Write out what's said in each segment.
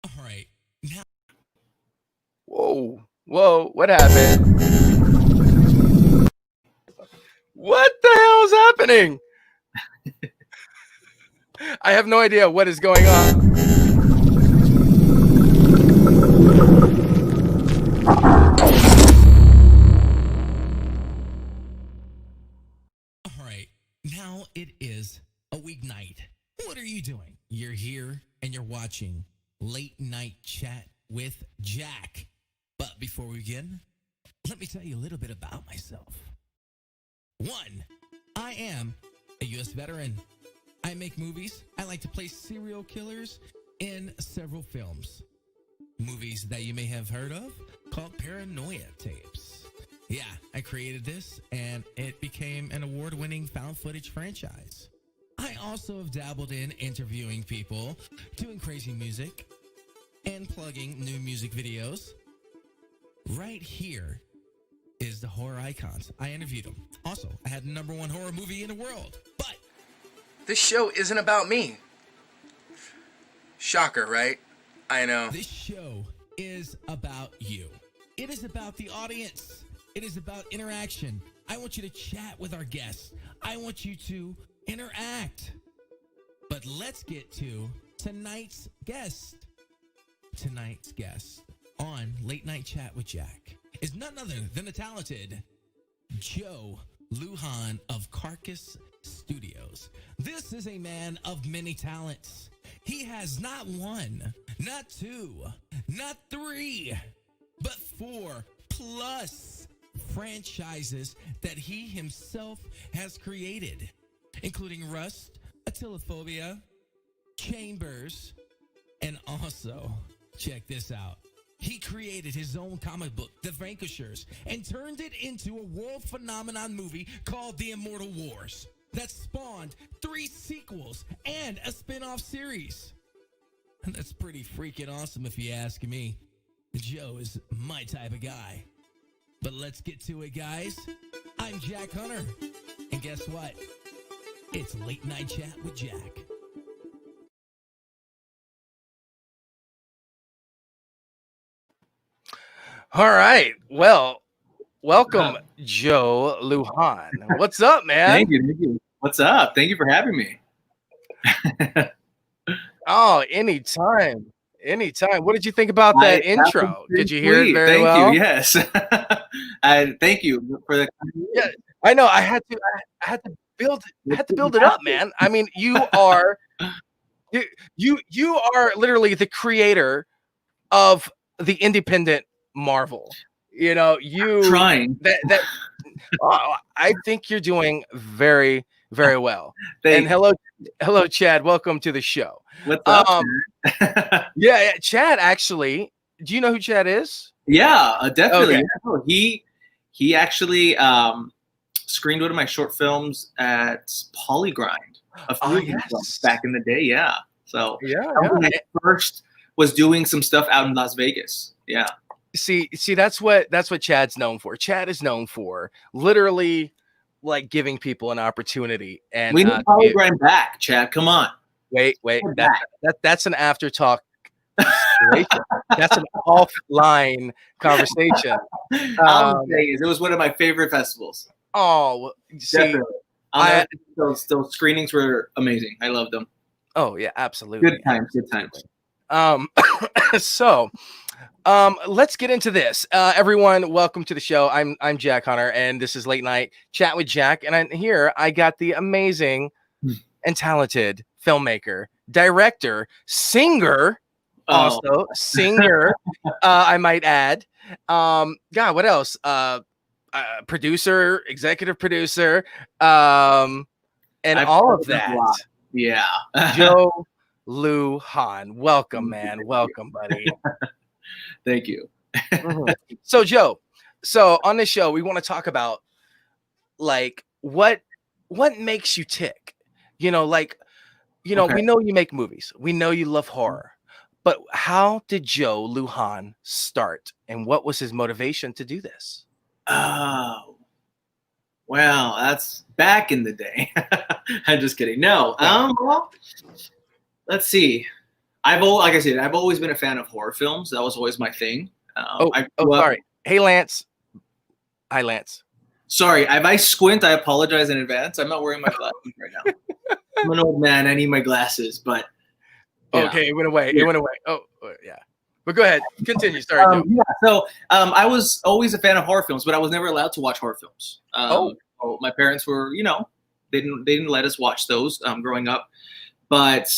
All right. Now, Whoa, what happened? What the hell is happening? I have no idea what is going on. all right. Now it is a weeknight. What are you doing? You're here and you're watching Late Night Chat with Jack. But before we begin, let me tell you a little bit about myself. One, I am a U.S. veteran. I make movies. I like to play serial killers in several films. Movies that you may have heard of called Paranoia Tapes. Yeah, I created this and it became an award-winning found footage franchise. I also have dabbled in interviewing people, doing crazy music, and plugging new music videos. Right here is the horror icons. I interviewed them. Also, I had the #1 horror movie in the world. But This show isn't about me. Shocker, right? I know. this show is about you. It is about the audience. It is about interaction. I want you to chat with our guests. I want you to interact. But let's get to tonight's guest. Tonight's guest on Late Night Chat with Jack is none other than the talented Joe Lujan of Carcass Studios. This is a man of many talents. He has not one, not two, not three, but 4+ franchises that he himself has created, including Rust, Atilophobia, Chambers, and also, check this out, he created his own comic book, The Vanquishers, and turned it into a world phenomenon movie called The Immortal Wars that spawned 3 sequels and a spin-off series. And that's pretty freaking awesome if you ask me. Joe is my type of guy. But let's get to it, guys. I'm Jack Hunter. And guess what? It's Late Night Chat with Jack. All right. Well, welcome, Joe Lujan. What's up, man? Thank you. What's up? Thank you for having me. Oh, anytime. What did you think about that intro? Did you hear it very thank well? you. Yes. Thank you for the. Yeah, I know. I had to build it up, man. I mean, you are literally the creator of the independent Marvel. You know, Trying. I think you're doing very, very well. Thank And hello, Chad. Welcome to the show. What's up? Yeah, Chad. Actually, do you know who Chad is? Yeah, definitely. Okay. Yeah. He actually screened one of my short films at Polygrind a few years ago, back in the day. Yeah. So when I first was doing some stuff out in Las Vegas. Yeah. See, that's what Chad's known for. Chad is known for literally like giving people an opportunity. And we need Polygrind back, Chad. Come on. Wait. That's an after talk situation. That's an offline conversation. It was one of my favorite festivals. Oh, see, those screenings were amazing. I loved them. Oh yeah, absolutely. Good times. So, let's get into this. Everyone, welcome to the show. I'm Jack Hunter, and this is Late Night Chat with Jack. And I got the amazing and talented filmmaker, director, singer, singer. I might add. God, what else? Producer, executive producer, and all of that. Yeah. Joe Lujan. Welcome, man. Welcome, buddy. Thank you. So, Joe, on this show, we want to talk about like what makes you tick. We know you make movies. We know you love horror. But how did Joe Lujan start, and what was his motivation to do this? Oh, Well, that's back in the day. I'm just kidding. No. Well, let's see. Like I said, I've always been a fan of horror films. That was always my thing. Sorry. Hey, Lance. Hi, Lance. Sorry, if I squint, I apologize in advance. I'm not wearing my glasses right now. I'm an old man. I need my glasses, but yeah. Okay, it went away. Yeah. It went away. Oh, yeah. But go ahead. Continue. Sorry, Joe. Yeah. So I was always a fan of horror films, but I was never allowed to watch horror films. So my parents were, they didn't let us watch those growing up. But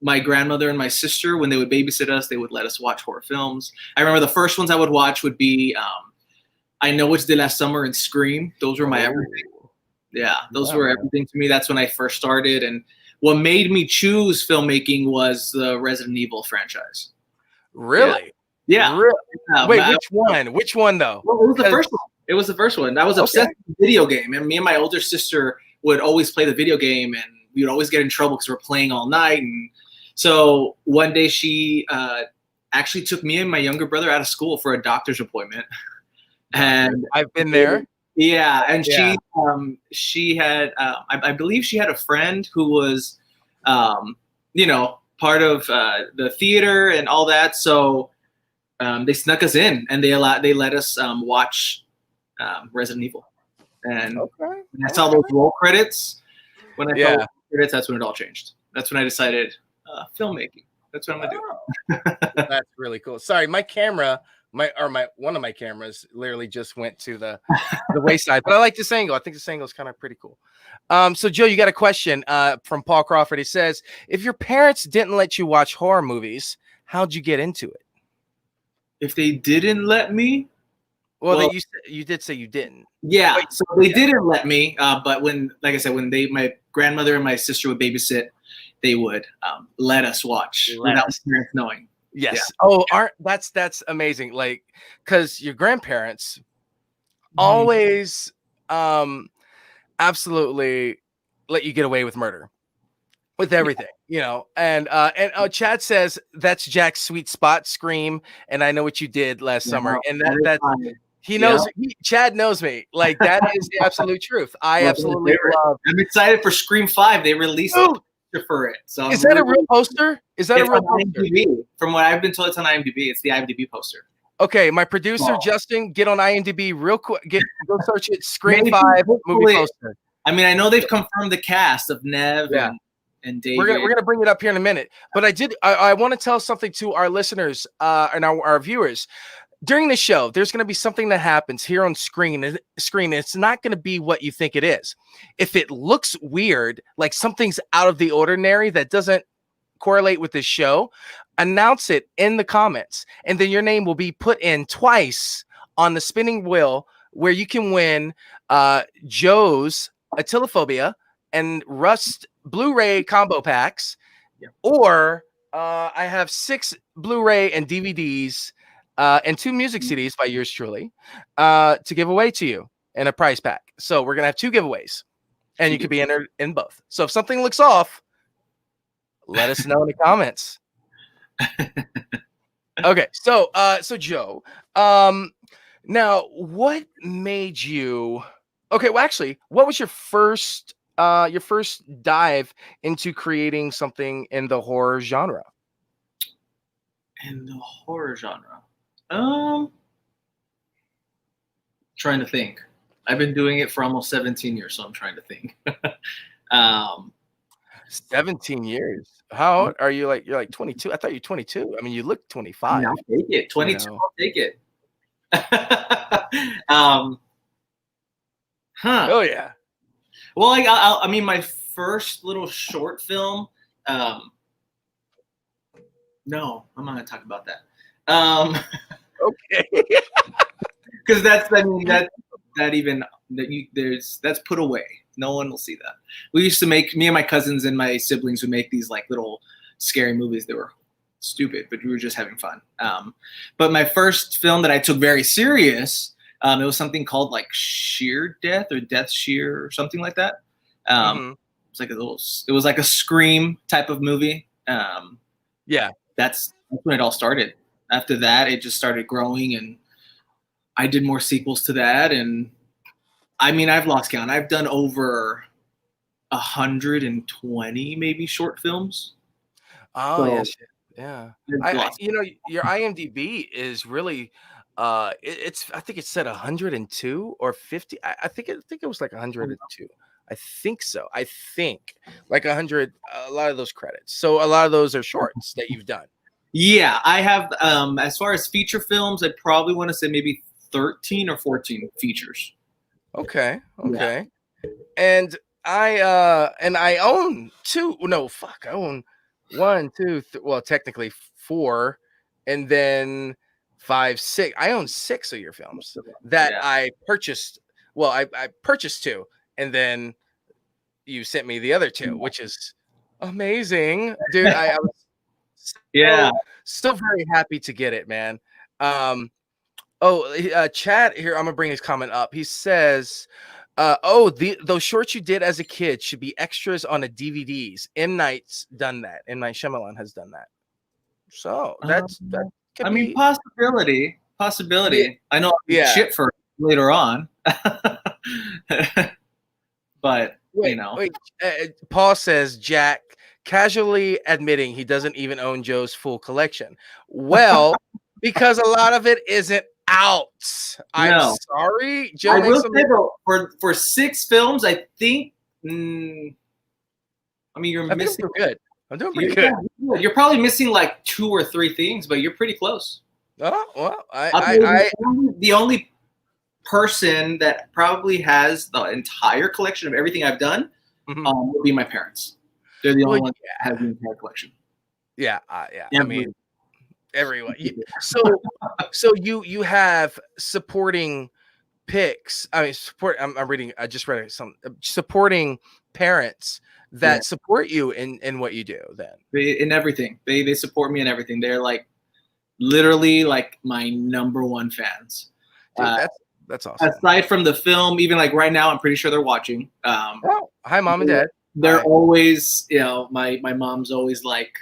my grandmother and my sister, when they would babysit us, they would let us watch horror films. I remember the first ones I would watch would be I Know It's the Last Summer and Scream. Those were my everything. Yeah, those were everything to me. That's when I first started. And what made me choose filmmaking was the Resident Evil franchise. Really? Yeah. Really? Wait, which one? Which one, though? Well, it was the first one. It was the first one. I was obsessed with the video game. And me and my older sister would always play the video game. And we would always get in trouble because we were playing all night. And so one day she actually took me and my younger brother out of school for a doctor's appointment. And I've been there. Yeah, and she had I believe she had a friend who was part of the theater and all that. So they snuck us in and they let us watch Resident Evil. And when I saw those roll credits, when I saw those credits, that's when it all changed. That's when I decided filmmaking. That's what I'm gonna do. That's really cool. Sorry, my camera. One of my cameras literally just went to the wayside, but I like this angle. I think this angle is kind of pretty cool. So Joe, you got a question from Paul Crawford. He says, if your parents didn't let you watch horror movies, how'd you get into it? If they didn't let me, well you did say you didn't. Yeah, so they didn't let me. But when, like I said, when my grandmother and my sister would babysit, they would let us watch without parents knowing. Yes. Yeah. Oh, that's amazing. Like, because your grandparents always absolutely let you get away with murder, with everything, And Chad says that's Jack's sweet spot, Scream, and I Know What You Did Last summer, and that he knows. Chad knows me. Like, that is the absolute truth. I absolutely love. I'm excited for Scream 5. They released. For it. So is that a real poster? Is that a real poster? IMDb. From what I've been told, it's on IMDb. It's the IMDb poster. Okay, my producer Justin, get on IMDb real quick. Go search it. Scream 5 movie poster. I mean, I know they've confirmed the cast of Nev and David. We're gonna bring it up here in a minute. But I want to tell something to our listeners and our viewers. During the show, there's going to be something that happens here on screen. It's not going to be what you think it is. If it looks weird, like something's out of the ordinary that doesn't correlate with the show, announce it in the comments. And then your name will be put in twice on the spinning wheel where you can win Joe's Atilophobia and Rust Blu-ray combo packs. Or I have 6 Blu-ray and DVDs and 2 music CDs by yours truly to give away to you in a prize pack. So we're going to have 2 giveaways and you could be entered in both. So if something looks off, let us know in the comments. Okay. So Joe, now what made you, okay. Well, actually, what was your first dive into creating something in the horror genre? In the horror genre? Trying to think. I've been doing it for almost 17 years, so I'm trying to think. 17 years. How old are you? You're like 22. I thought you were 22. I mean, you look 25. I'll take it. 22. I'll take it. Oh yeah. Well, I mean, my first little short film. No, I'm not gonna talk about that. Okay. Because that's put away. No one will see that. We used to make, me and my cousins and my siblings would make these like little scary movies that were stupid, but we were just having fun. But my first film that I took very serious, it was something called like Sheer Death or Death Sheer or something like that. It's like it was like a Scream type of movie. Yeah. That's when it all started. After that, it just started growing, and I did more sequels to that, and I mean, I've lost count. I've done over 120 maybe short films. Oh, So yes. Yeah. You know, your IMDb is really it's I think it said 102 or 50. I think it was like 102. I think so. I think like 100, a lot of those credits. So a lot of those are shorts that you've done. yeah, I have as far as feature films, I probably want to say maybe 13 or 14 features. Okay. Yeah. Okay. And I own two. No, fuck. I own one, two, well, technically four, and then five, six. I own six of your films that Yeah. I purchased. Well, I purchased two, and then you sent me the other two, which is amazing, dude. I was Yeah. so very happy to get it, man. Chad here. I'm gonna bring his comment up. He says, those shorts you did as a kid should be extras on the DVDs. M. Night's done that. M. Night Shyamalan has done that. So that could I mean, be possibility. Yeah. I know I'll get shit for it later on, but Wait, you know. Paul says Jack casually admitting he doesn't even own Joe's full collection. Well, because a lot of it isn't out. I'm sorry, Joe. I will say though, for 6 films, I think. I mean, you're missing. Good. I'm doing pretty good. You're probably missing like 2 or 3 things, but you're pretty close. Oh well, the only person that probably has the entire collection of everything I've done would be my parents. They're the only ones that have the entire collection. Yeah. I mean, everyone. So you have supporting picks. I mean, I'm reading. I just read some supporting parents that support you in what you do. Then in everything, they support me in everything. They're like literally like my number one fans. Dude, that's awesome. Aside from the film, even like right now, I'm pretty sure they're watching. Hi, Mom and Dad. They're always, my mom's always like,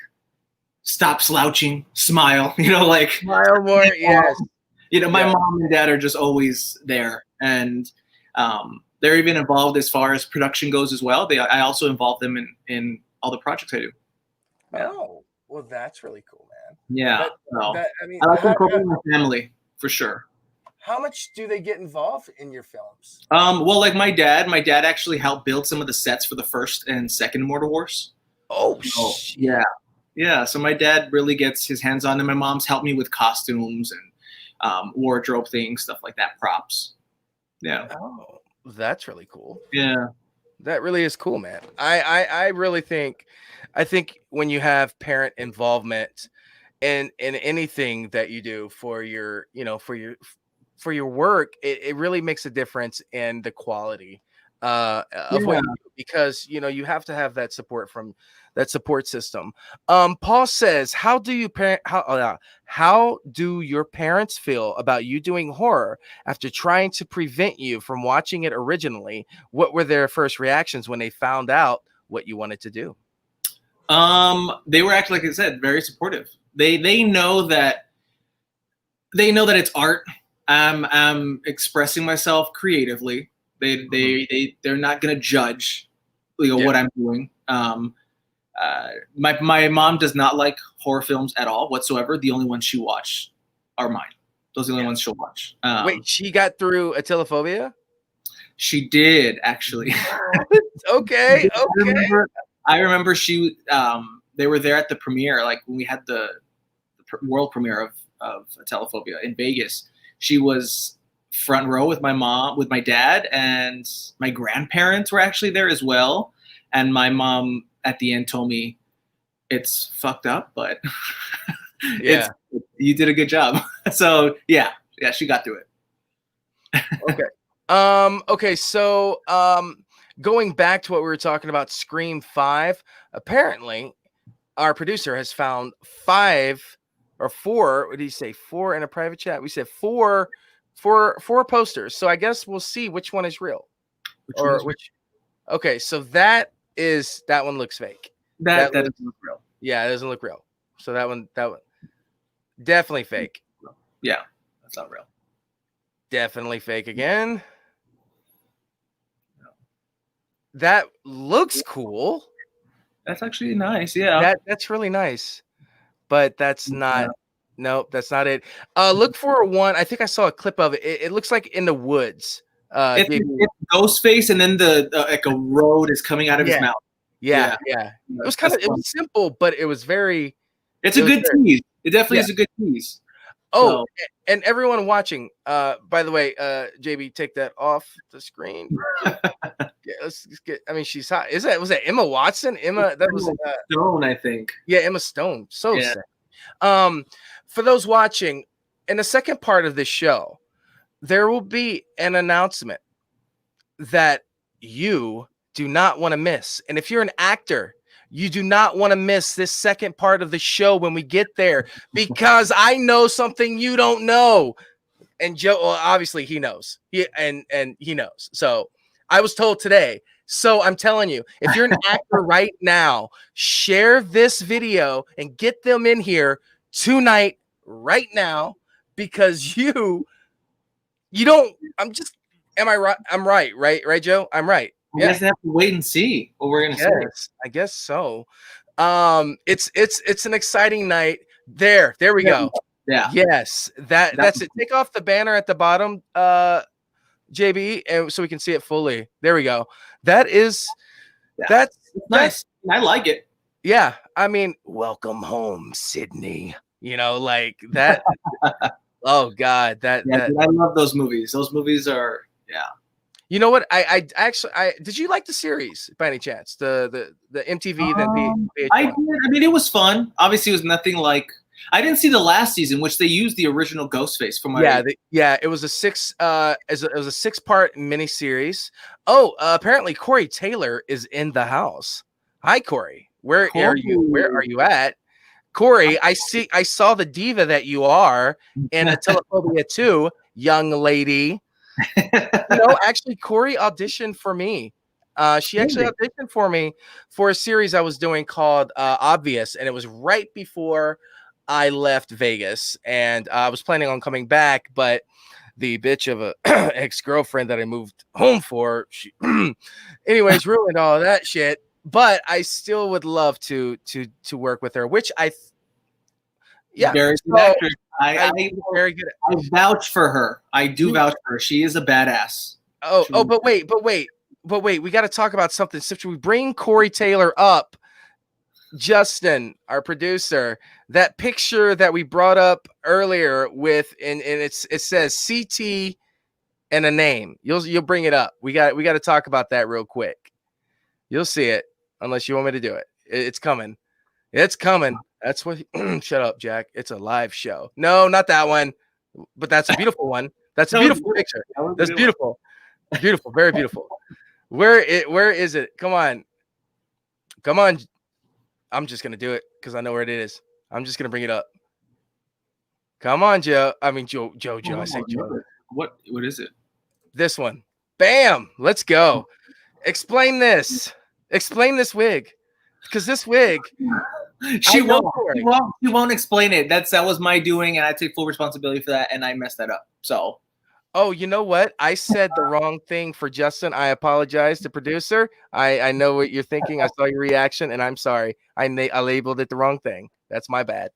stop slouching, smile, like smile more. Yes. My mom and dad are just always there. And they're even involved as far as production goes as well. I also involve them in all the projects I do. Oh, well, that's really cool, man. Yeah. I like incorporating my family for sure. How much do they get involved in your films? Well, like my dad actually helped build some of the sets for the first and second Immortal Wars. Oh, yeah. Yeah. So my dad really gets his hands on, and my mom's helped me with costumes and wardrobe things, stuff like that, props. Yeah. Oh, that's really cool. Yeah. That really is cool, man. I really think, when you have parent involvement in anything that you do for your, for your work, it really makes a difference in the quality of what you do, because you have to have that support from that support system. Paul says, how do your parents feel about you doing horror after trying to prevent you from watching it originally? What were their first reactions when they found out what you wanted to do? They were actually, like I said, very supportive. They know that it's art. I'm expressing myself creatively. They're not gonna judge, what I'm doing. My mom does not like horror films at all whatsoever. The only ones she watched are mine. Those are the only ones she'll watch. Wait, she got through Atelophobia? She did, actually. Okay. I remember they were there at the premiere, like when we had the world premiere of Atelophobia in Vegas. She was front row with my mom, with my dad, and my grandparents were actually there as well. And my mom at the end told me, it's fucked up, but you did a good job. So yeah, she got through it. Okay. So going back to what we were talking about, Scream 5, apparently our producer has found 5 or 4. What did he say? 4 in a private chat. We said 4 posters. So I guess we'll see which one is real. Okay, so that one looks fake. That doesn't look real. Yeah, it doesn't look real. So that one definitely fake. Yeah, that's not real. Definitely fake again. that looks cool. That's actually nice. Yeah. That's really nice. But that's not. Nope, that's not it. Look for one. I think I saw a clip of it. It looks like in the woods. It's Ghostface, and then the like a road is coming out of his mouth. Yeah. It was it was simple, but it was very. It's a good tease. It definitely is a good tease. Oh, and everyone watching, by the way, JB, take that off the screen. Let's get. I mean, she's hot. Was that Emma Watson? That was Stone, I think. Yeah, Emma Stone. So sick. For those watching, in the second part of this show, there will be an announcement that you do not want to miss. And if you're an actor, you do not want to miss this second part of the show when we get there, because I know something you don't know. And Joe, well, obviously he knows. He knows. So I was told today. So I'm telling you, if you're an actor right now, share this video and get them in here tonight, right now, because you don't. Am I right? I'm right, Joe? I'm right. We just have to wait and see what we're gonna see. I guess so. It's an exciting night. There we go. Yeah. Yes, that's it. Take off the banner at the bottom, JB, and so we can see it fully. There we go. That's nice. I like it. Yeah, I mean, welcome home, Sydney. You know, like that. Oh God, I love those movies. Those movies are You know what? I actually did you like the series by any chance? The MTV VH1? I did. I mean, it was fun. Obviously, it was nothing like. I didn't see the last season, which they used the original Ghostface from. It was a 6-part miniseries. Oh, apparently Corey Taylor is in the house. Hi, Corey. Where are you? Where are you at? Corey, I saw the diva that you are in a Telephobia 2, young lady. Actually, Corey auditioned for me. She actually auditioned for me for a series I was doing called Obvious, and it was right before I left Vegas, and I was planning on coming back, but the bitch of a ex-girlfriend that I moved home for, she anyways ruined all of that shit. But I still would love to work with her, which very good actress. Very good. I vouch for her. I do vouch for her. She is a badass. But wait. We got to talk about something. Should we bring Corey Taylor up? Justin, our producer, that picture that we brought up earlier with, and it says CT and a name. You'll bring it up. We got to talk about that real quick. You'll see it unless you want me to do it. It's coming. It's coming. That's what. Shut up, Jack. It's a live show. No, not that one. But that's a beautiful one. That's a beautiful picture. That's beautiful. Beautiful. Very beautiful. Where is it? Come on. I'm just gonna do it because I know where it is. I'm just gonna bring it up. Come on, Joe. I mean, Joe. I say Joe. What is it? This one. Bam. Let's go. Explain this. Explain this wig, because this wig. She won't explain it. That was my doing, and I take full responsibility for that, and I messed that up. So. Oh, you know what? I said the wrong thing for Justin. I apologize to producer. I know what you're thinking. I saw your reaction, and I'm sorry. I labeled it the wrong thing. That's my bad.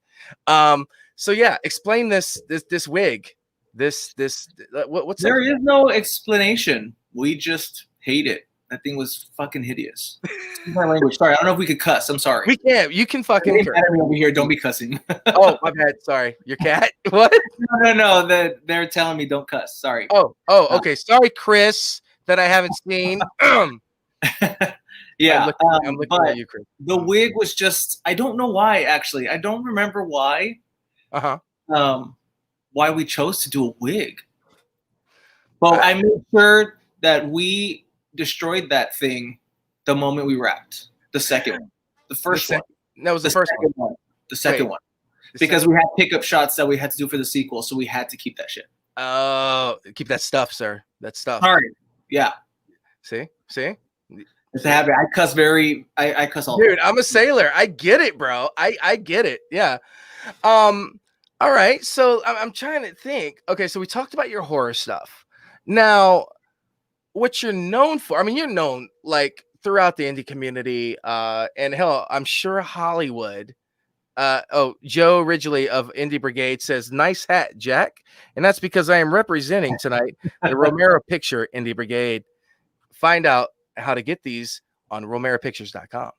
So yeah, explain this wig. What's there is no explanation. We just hate it. That thing was fucking hideous. My language. Sorry, I don't know if we could cuss. I'm sorry. We can't. You can fucking curse. Over here. Don't be cussing. Oh, my bad. Sorry. Your cat? What? No. They're telling me don't cuss. Sorry. Oh. Okay. Sorry, Chris, that I haven't seen. Yeah. I'm looking at you, Chris. The wig was just. I don't know why. Actually, I don't remember why. Why we chose to do a wig. But I made sure that we destroyed that thing the moment we wrapped. The second one. The first one. That was the first one. The second one. Because we had pickup shots that we had to do for the sequel, so we had to keep that shit. Oh, keep that stuff, sir. That stuff. Sorry. Yeah. See? It's a habit. I cuss I cuss all. Dude, I'm a sailor. I get it, bro. I get it. Yeah. All right. So I'm trying to think. Okay, so we talked about your horror stuff. Now, what you're known for. I mean, you're known like throughout the indie community, and hell, I'm sure Hollywood. Joe Ridgely of Indie Brigade says, "Nice hat, Jack," and that's because I am representing tonight the Romero Picture Indie Brigade. Find out how to get these on romeropictures.com.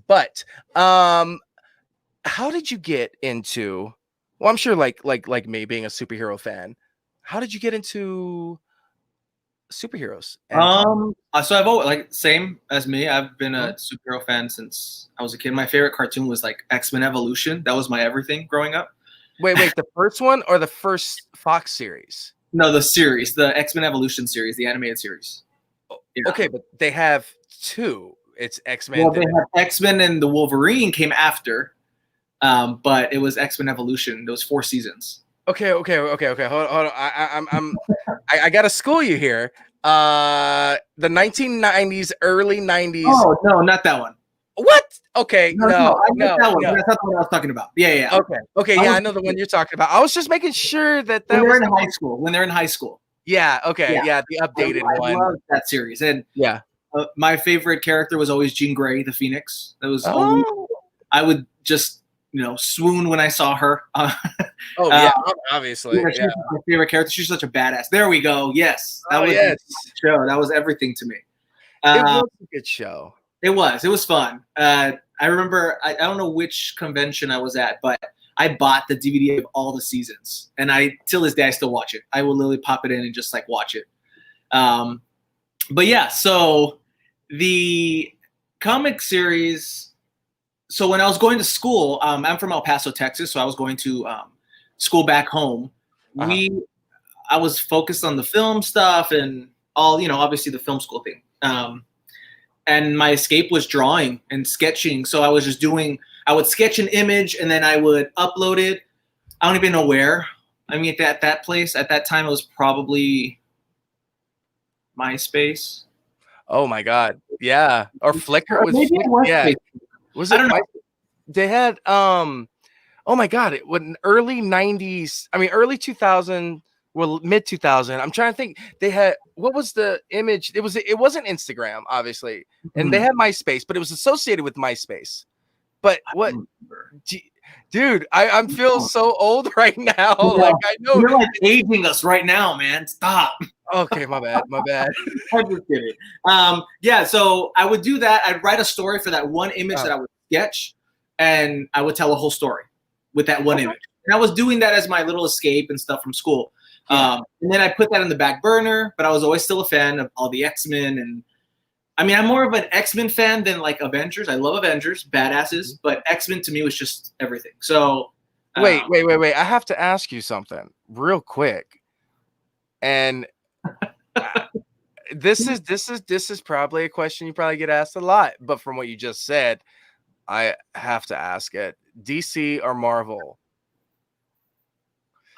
But how did you get into? Well, I'm sure like me being a superhero fan. How did you get into superheroes? So I've always, like, same as me. I've been a superhero fan since I was a kid. My favorite cartoon was like X-Men Evolution. That was my everything growing up. Wait, the first one or the first Fox series? No, the series, the X-Men Evolution series, the animated series. Yeah. Okay, but they have two. It's X-Men. Well, they have X-Men and the Wolverine came after, but it was X-Men Evolution. There was 4 seasons. Okay. Hold on. I gotta school you here. The 1990s, early 90s. Oh no, not that one. What? Okay, no. I know that one. That's not the one I was talking about. Yeah. Okay. Yeah, I know the one you're talking about. I was just making sure that when they're in high school. When they're in high school. Yeah. Okay. Yeah, the updated one. I love that series, and yeah, my favorite character was always Jean Grey, the Phoenix. That was always, I would just swoon when I saw her. Obviously. She's my favorite character. She's such a badass. There we go. Yes, that was the show. That was everything to me. It was a good show. It was fun. I remember, I don't know which convention I was at, but I bought the DVD of all the seasons, and till this day I still watch it. I will literally pop it in and just like watch it. But yeah, so the comic series. So when I was going to school, I'm from El Paso, Texas, so I was going to school back home. I was focused on the film stuff and all, obviously the film school thing. And my escape was drawing and sketching. So I was just I would sketch an image and then I would upload it. I don't even know where. I mean, at that place, at that time, it was probably MySpace. Oh my God. Yeah. Or Flickr. Yeah. Was it? I don't know. They had, oh my God. It was early 90s. I mean, early 2000, well, mid 2000. I'm trying to think. They had, what was the image? It wasn't Instagram, obviously. And they had MySpace, but it was associated with MySpace. But what, dude, I'm feeling so old right now. Yeah. Like, I know you're like aging us right now, man. Stop. Okay, my bad. I'm just kidding. Yeah, so I would do that. I'd write a story for that one image that I would sketch, and I would tell a whole story with that one image. And I was doing that as my little escape and stuff from school. And then I put that in the back burner, but I was always still a fan of all the X-Men. And I mean, I'm more of an X-Men fan than like Avengers. I love Avengers, badasses, but X-Men to me was just everything. So wait. I have to ask you something real quick. And this is probably a question you probably get asked a lot, but from what you just said, I have to ask it. DC or Marvel?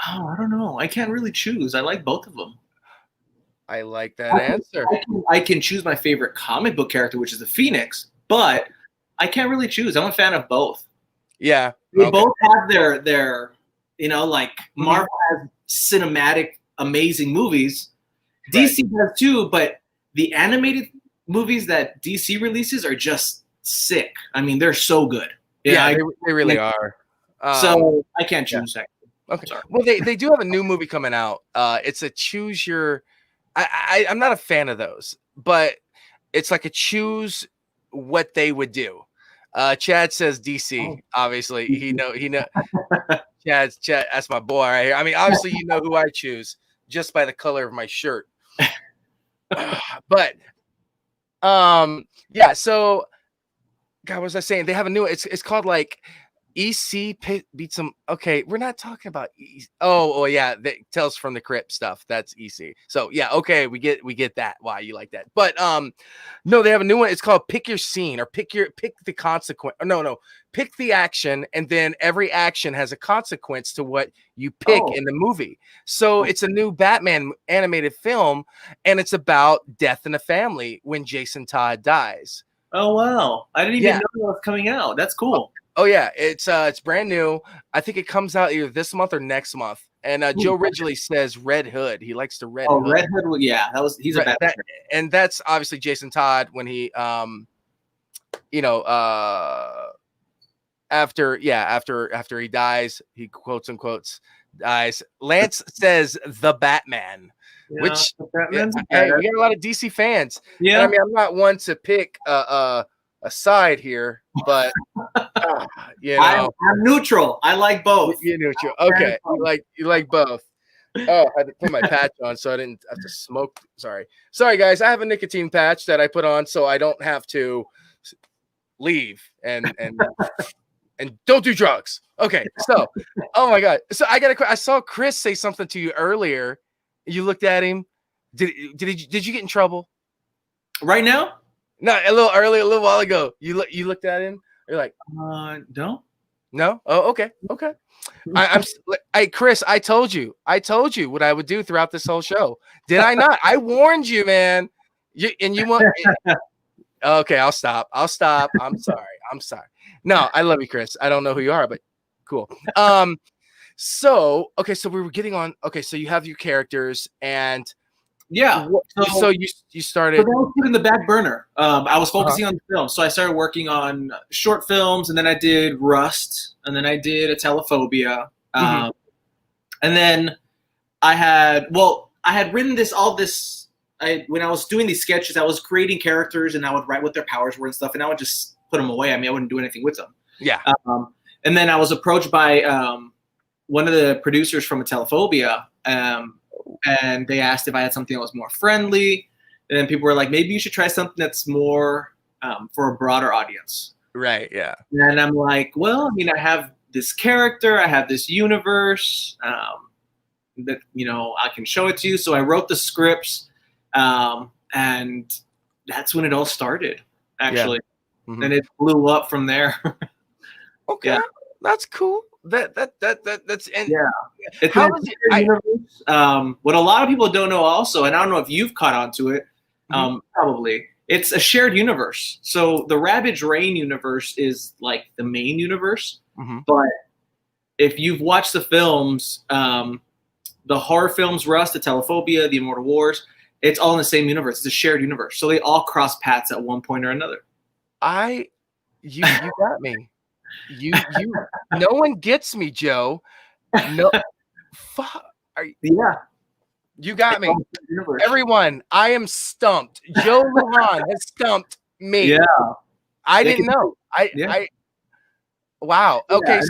Oh, I don't know. I can't really choose. I like both of them. I like that answer. I can choose my favorite comic book character, which is the Phoenix, but I can't really choose. I'm a fan of both. Yeah. They both have their like Marvel has cinematic, amazing movies. DC does too, but the animated movies that DC releases are just sick. I mean, they're so good. Yeah, they really are. So I can't choose. Yeah. Okay. Sorry. Well, they do have a new movie coming out. It's a choose your. I'm not a fan of those, but it's like a choose what they would do. Chad says DC. Obviously, he know. Chad. That's my boy right here. I mean, obviously, you know who I choose just by the color of my shirt. But yeah. So, God, what was I saying? They have a new. It's called like EC beat some. Okay, we're not talking about oh yeah, the Tales from the Crypt stuff. That's EC. So yeah, okay, we get that. Why you like that? But no, they have a new one. It's called Pick Your Scene or pick the consequence. No, pick the action, and then every action has a consequence to what you pick in the movie. So it's a new Batman animated film, and it's about death in the family when Jason Todd dies. Oh wow, I didn't even know that was coming out. That's cool. Oh yeah, it's brand new. I think it comes out either this month or next month. And Joe Ridgely says Red Hood. He likes the Red Hood. Red Hood, yeah, he's a bad and that's obviously Jason Todd when he after he dies, he quotes unquotes dies. Lance says the Batman, which hey, we got a lot of DC fans. Yeah, and I mean, I'm not one to pick a side here, but you know, I'm neutral. I like both. You're neutral. Okay, you like both. Oh, I had to put my patch on so I didn't have to smoke. Sorry, guys. I have a nicotine patch that I put on so I don't have to leave and don't do drugs. Okay, so oh my god. So I saw Chris say something to you earlier. You looked at him. Did you get in trouble? Right now? No, a little while ago. You looked at him. You're like, no. No? Oh, okay. Chris, I told you what I would do throughout this whole show. Did I not? I warned you, man. You want okay, I'll stop. I'm sorry. No, I love you, Chris. I don't know who you are, but cool. So we were getting on. Okay, so you have your characters and yeah. So you started. So that was put in the back burner. I was focusing on the film, so I started working on short films, and then I did Rust, and then I did a Telephobia, and then I had written all this. When I was doing these sketches, I was creating characters, and I would write what their powers were and stuff, and I would just put them away. I mean, I wouldn't do anything with them. Yeah. And then I was approached by one of the producers from a Telephobia. And they asked if I had something that was more friendly. And then people were like, maybe you should try something that's more for a broader audience. Right, yeah. And I'm like, well, I mean, I have this character. I have this universe that, I can show it to you. So I wrote the scripts. And that's when it all started, actually. Yeah. And it blew up from there. Okay, yeah. That's cool. That's and yeah. It's what a lot of people don't know also, and I don't know if you've caught on to it, probably. It's a shared universe. So the Ravage Rain universe is like the main universe, but if you've watched the films, the horror films, Rust, the Telephobia, the Immortal Wars, it's all in the same universe. It's a shared universe. So they all cross paths at one point or another. You got me. You no one gets me, Joe. No, fuck. Yeah, you got me. Everyone, I am stumped. Joe Lujan has stumped me. Yeah, I didn't know. Wow. Okay.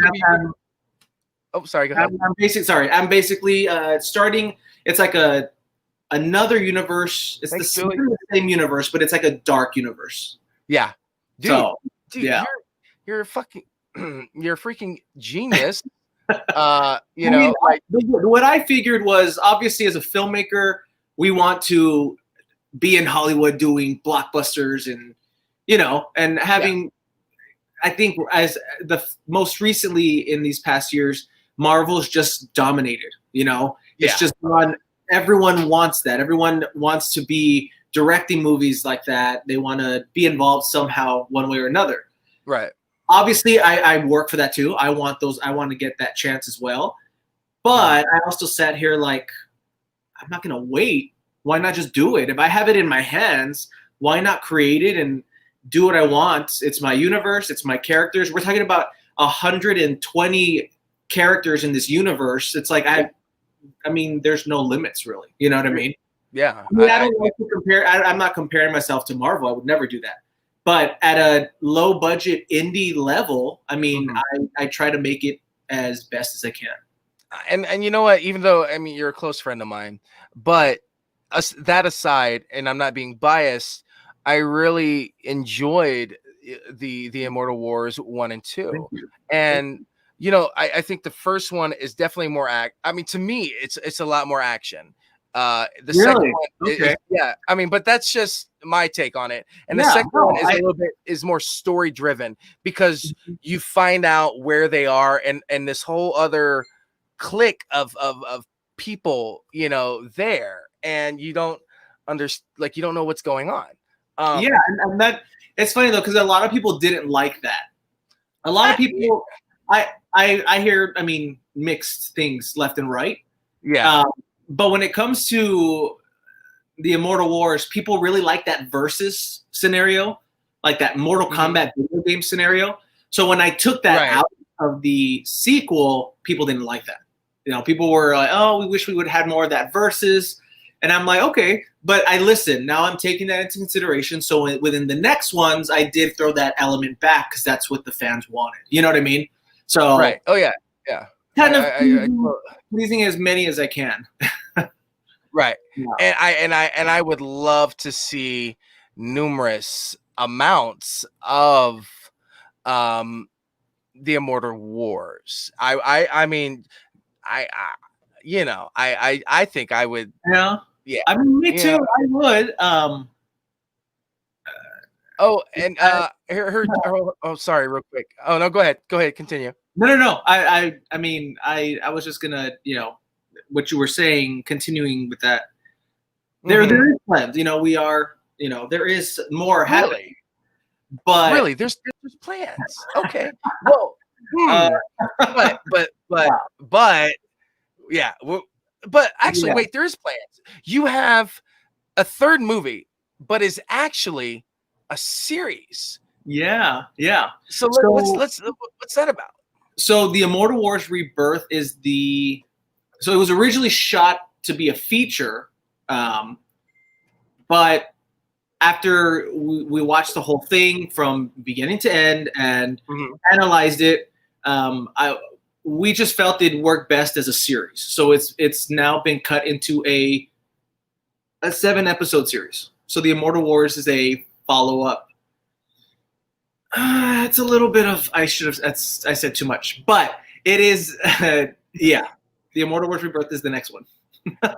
Sorry. Go ahead. I'm basically starting. It's like another universe. It's the same universe, but it's like a dark universe. Yeah, dude. So, dude, yeah. You're a freaking genius. What I figured was, obviously, as a filmmaker, we want to be in Hollywood doing blockbusters and having, I think, as the most recently in these past years, Marvel's just dominated, it's just on. Everyone wants that. Everyone wants to be directing movies like that. They want to be involved somehow, one way or another. Right. Obviously, I work for that too. I want to get that chance as well. But I also sat here like, I'm not going to wait. Why not just do it? If I have it in my hands, why not create it and do what I want? It's my universe. It's my characters. We're talking about 120 characters in this universe. It's like, I mean, there's no limits really. You know what I mean? Yeah. I don't like to compare. I'm not comparing myself to Marvel. I would never do that. But at a low budget indie level, I mean, I try to make it as best as I can. And you know what? Even though, I mean, you're a close friend of mine, but that aside, and I'm not being biased, I really enjoyed the Immortal Wars 1 and 2. And, I think the first one is definitely more I mean, to me, it's a lot more action. The second one, I mean, but that's just my take on it. And the second one is a little bit more story driven because you find out where they are and this whole other clique of people, there, and you don't you don't know what's going on. And that it's funny though because a lot of people didn't like that. A lot of people, I hear, I mean, mixed things left and right. Yeah. But when it comes to the Immortal Wars, people really like that versus scenario, like that Mortal Kombat video game scenario. So when I took that out of the sequel, people didn't like that. You know, people were like, "Oh, we wish we would have had more of that versus." And I'm like, okay, but I listened. Now I'm taking that into consideration. So within the next ones, I did throw that element back because that's what the fans wanted. You know what I mean? So right. Oh yeah, yeah. Kind of pleasing as many as I can. Right. Yeah. And I would love to see numerous amounts of the Immortal Wars. I mean, you know, I think I would. Yeah. Yeah. I mean, me too. I would. Oh, and oh, sorry, real quick. Oh no, go ahead. Continue. No. I mean, I was just gonna, you know, what you were saying, continuing with that. There is plans. You know, we are. You know, there is more happening. But really, there's plans. Okay. Well, but yeah. But actually, wait. There is plans. You have a third movie, but is actually a series. Yeah. So let's what's that about? So the Immortal Wars Rebirth is so it was originally shot to be a feature, but after we watched the whole thing from beginning to end and analyzed it, we just felt it'd work best as a series. So it's now been cut into a 7-episode series. So the Immortal Wars is a follow-up. It's a little bit of I said too much, but it is the Immortal Wars Rebirth is the next one.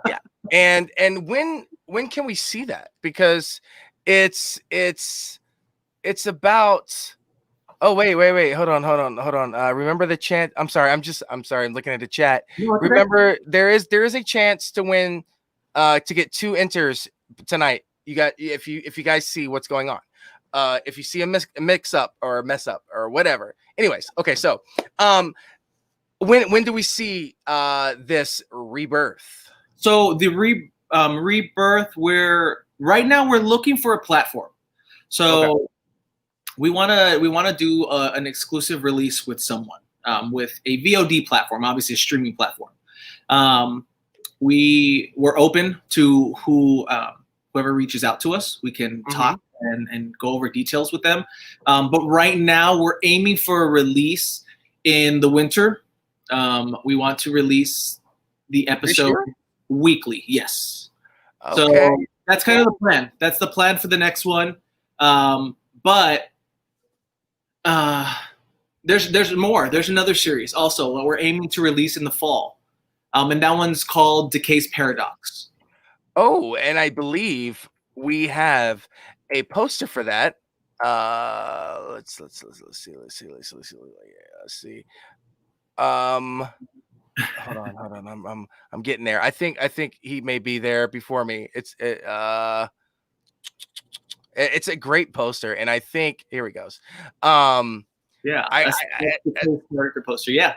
Yeah, and when can we see that? Because it's about. Oh wait, hold on. Remember the chance? I'm sorry. I'm looking at the chat. No, remember there is a chance to win, to get 2 enters tonight. You got if you guys see what's going on. If you see a mix up or a mess up or whatever. Anyways, okay. So, when do we see this rebirth? So the rebirth, right now we're looking for a platform. So we want to do an exclusive release with someone, with a VOD platform, obviously a streaming platform. We're open to whoever reaches out to us. We can talk and go over details with them. But right now we're aiming for a release in the winter. We want to release the episode weekly. Yes. Okay. So that's kind of the plan. That's the plan for the next one. But there's more. There's another series also that we're aiming to release in the fall. And that one's called Decay's Paradox. Oh, and I believe we have a poster for that. Let's see. Hold on. I'm getting there. I think he may be there before me. It's a great poster, and I think here he goes. Yeah, the character poster. Yeah,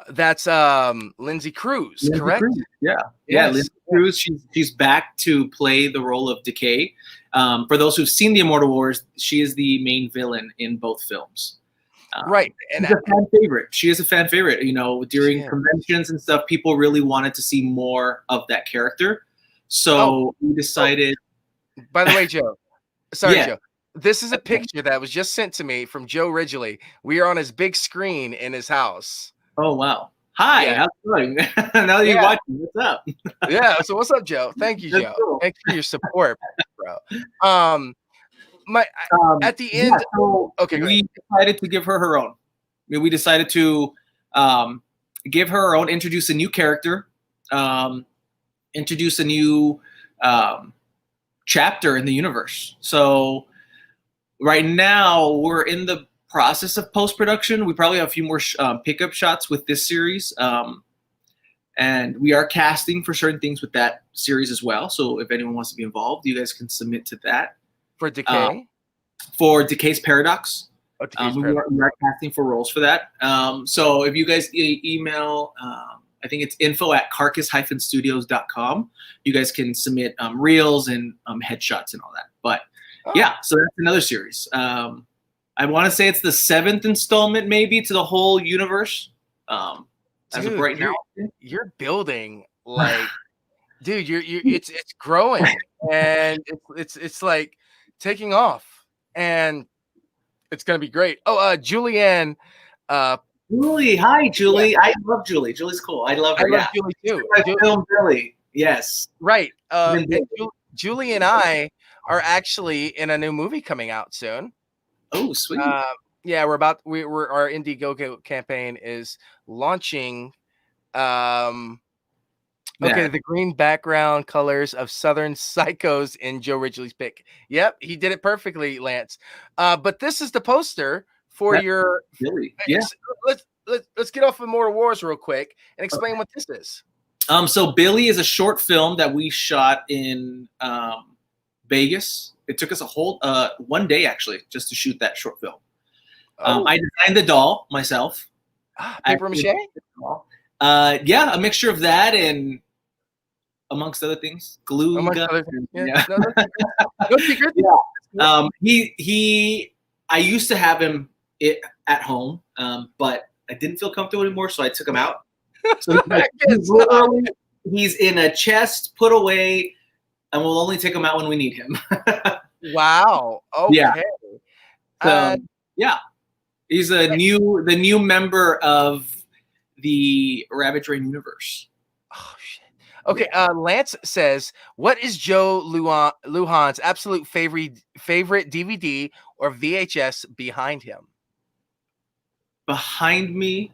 that's Lindsay Cruz, correct? Cruz. Yeah, Lindsay Cruz. She's back to play the role of Decay. For those who've seen the Immortal Wars, she is the main villain in both films. Right, and she's a fan favorite. She is a fan favorite. You know, during conventions and stuff, people really wanted to see more of that character. So we decided. By the way, Joe. Sorry, Joe. This is a picture that was just sent to me from Joe Ridgely. We are on his big screen in his house. Oh, wow. Hi, how's it going? Now that you're watching, what's up? Yeah, so what's up, Joe? Thank you, Joe. Cool. Thanks for your support, bro. At the end, we decided to give her own. We decided to give her her own, introduce a new character, introduce a new chapter in the universe. So right now we're in the process of post-production. We probably have a few more pickup shots with this series. And we are casting for certain things with that series as well. So if anyone wants to be involved, you guys can submit to that. For Decay? For Decay's Paradox. We are casting for roles for that. So if you guys email, I think it's info@carcass-studios.com. You guys can submit reels and headshots and all that. But yeah, so that's another series. I want to say it's the 7th installment, maybe, to the whole universe. As of right now, you're building like, dude, it's growing and it's like taking off, and it's gonna be great. Oh, Julianne. Julie, hi, Julie. Yeah. I love Julie. Julie's cool. I love her. I love Julie too. Film Billy. Yes. Right. Julie and I are actually in a new movie coming out soon. Oh, sweet. Yeah, our Indiegogo campaign is launching. Okay, the green background colors of Southern Psychos in Joe Ridgely's pick. Yep, he did it perfectly, Lance. But this is the poster for your. Billy. Yeah. Let's get off of Immortal Wars real quick and explain what this is. So Billy is a short film that we shot in Vegas. It took us a whole 1 day actually just to shoot that short film. I designed the doll myself. Paper mache? Yeah, a mixture of that and amongst other things, glue. Yeah. I used to have him at home, but I didn't feel comfortable anymore, so I took him out. So he's in a chest, put away, and we'll only take him out when we need him. Wow. Okay. Yeah. Yeah. He's the new member of the Rabbit Drain universe. Oh shit. Okay. Lance says, "What is Joe Lujan's absolute favorite DVD or VHS behind him?" Behind me,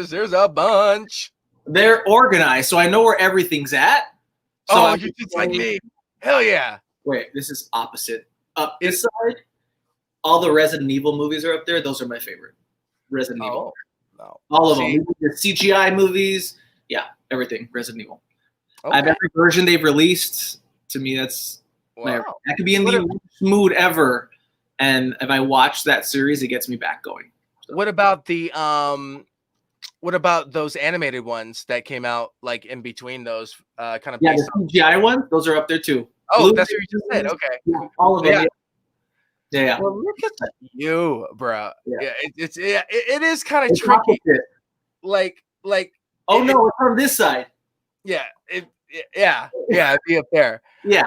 there's a bunch. They're organized, so I know where everything's at. So you're just like me. Hell yeah. Wait, this is opposite. Up this side, all the Resident Evil movies are up there. Those are my favorite. Resident Evil. No. All of them. The CGI movies. Yeah, everything. Resident Evil. Okay. I have every version they've released. To me, that's that could be in the worst mood ever. And if I watch that series, it gets me back going. So. What about those animated ones that came out like in between those kind of? Yeah, the CGI ones. Those are up there too. Oh, that's what you just said. Okay. Yeah, all of them. Yeah. Well, look at you, bro. Yeah, it is kind of tricky. Like. Oh no, it's from this side. Yeah. It'd be up there. Yeah,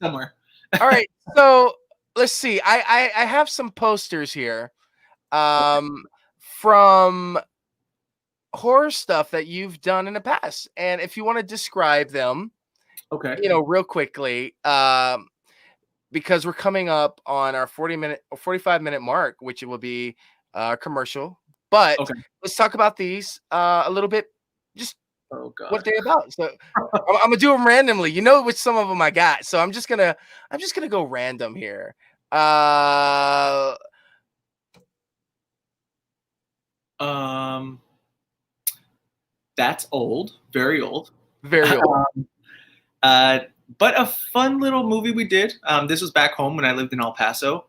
somewhere. All right, so let's see. I have some posters here, from horror stuff that you've done in the past, and if you want to describe them, okay, real quickly, because we're coming up on our 45-minute mark, which it will be commercial. But let's talk about these a little bit. Just what they're about. So I'm gonna do them randomly. You know which some of them I got. So I'm just gonna go random here. That's old, very old. Very old. But a fun little movie we did. This was back home when I lived in El Paso.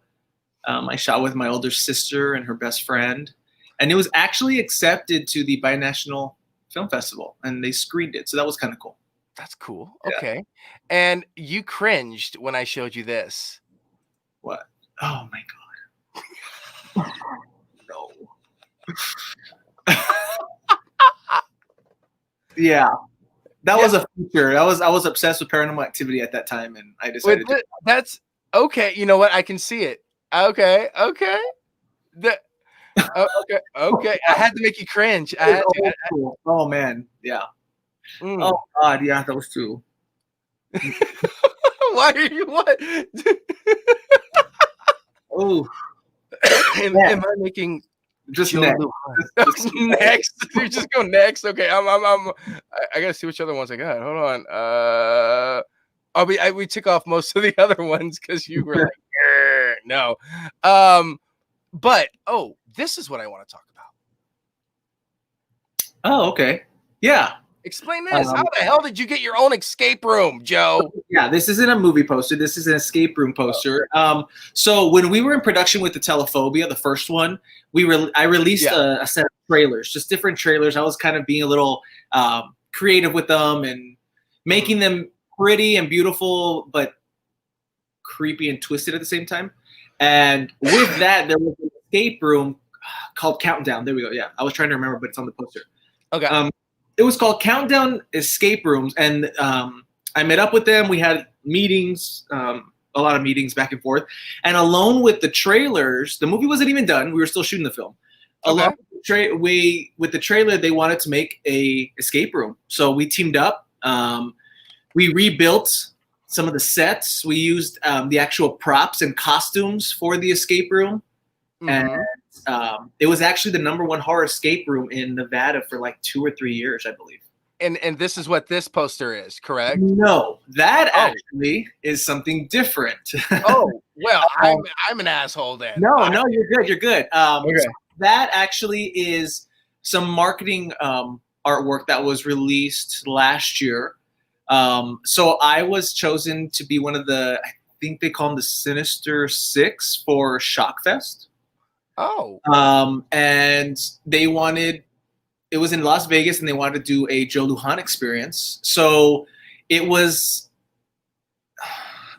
I shot with my older sister and her best friend, and it was actually accepted to the Binational Film Festival, and they screened it. So that was kind of cool. That's cool. Okay. Yeah. And you cringed when I showed you this. What? Oh my God. No. Yeah. That was a feature. I was obsessed with Paranormal Activity at that time, and I decided that's okay. You know what? I can see it. Okay. Okay. Okay. I had to make you cringe. Oh man, yeah. Oh God, yeah, those two. Why are you what? Oh, am I making just next? Next, you just go next. Okay, I gotta see which other ones I got. Hold on. We took off most of the other ones because you were like, no. But this is what I want to talk about. Oh, okay. Yeah. Explain this. How the hell did you get your own escape room, Joe? Yeah, this isn't a movie poster. This is an escape room poster. So when we were in production with the Telephobia, the first one, I released a set of trailers, just different trailers. I was kind of being a little creative with them and making them pretty and beautiful, but creepy and twisted at the same time. And with that, there was an escape room called Countdown. There we go. Yeah, I was trying to remember, but it's on the poster. Okay. It was called Countdown Escape Rooms, and I met up with them. We had meetings, a lot of meetings back and forth. And along with the trailers, the movie wasn't even done. We were still shooting the film. Okay. Along with the trailer, they wanted to make a escape room. So we teamed up. We rebuilt some of the sets. We used the actual props and costumes for the escape room. And it was actually the #1 horror escape room in Nevada for like 2 or 3 years, I believe. And this is what this poster is, correct? No, that actually is something different. Oh, well, I'm an asshole then. No, you're good. You're good. Okay. So that actually is some marketing artwork that was released last year. So I was chosen to be one of the, I think they call them the Sinister Six for Shockfest. Oh. And they wanted, it was in Las Vegas, and they wanted to do a Joe Lujan experience. So it was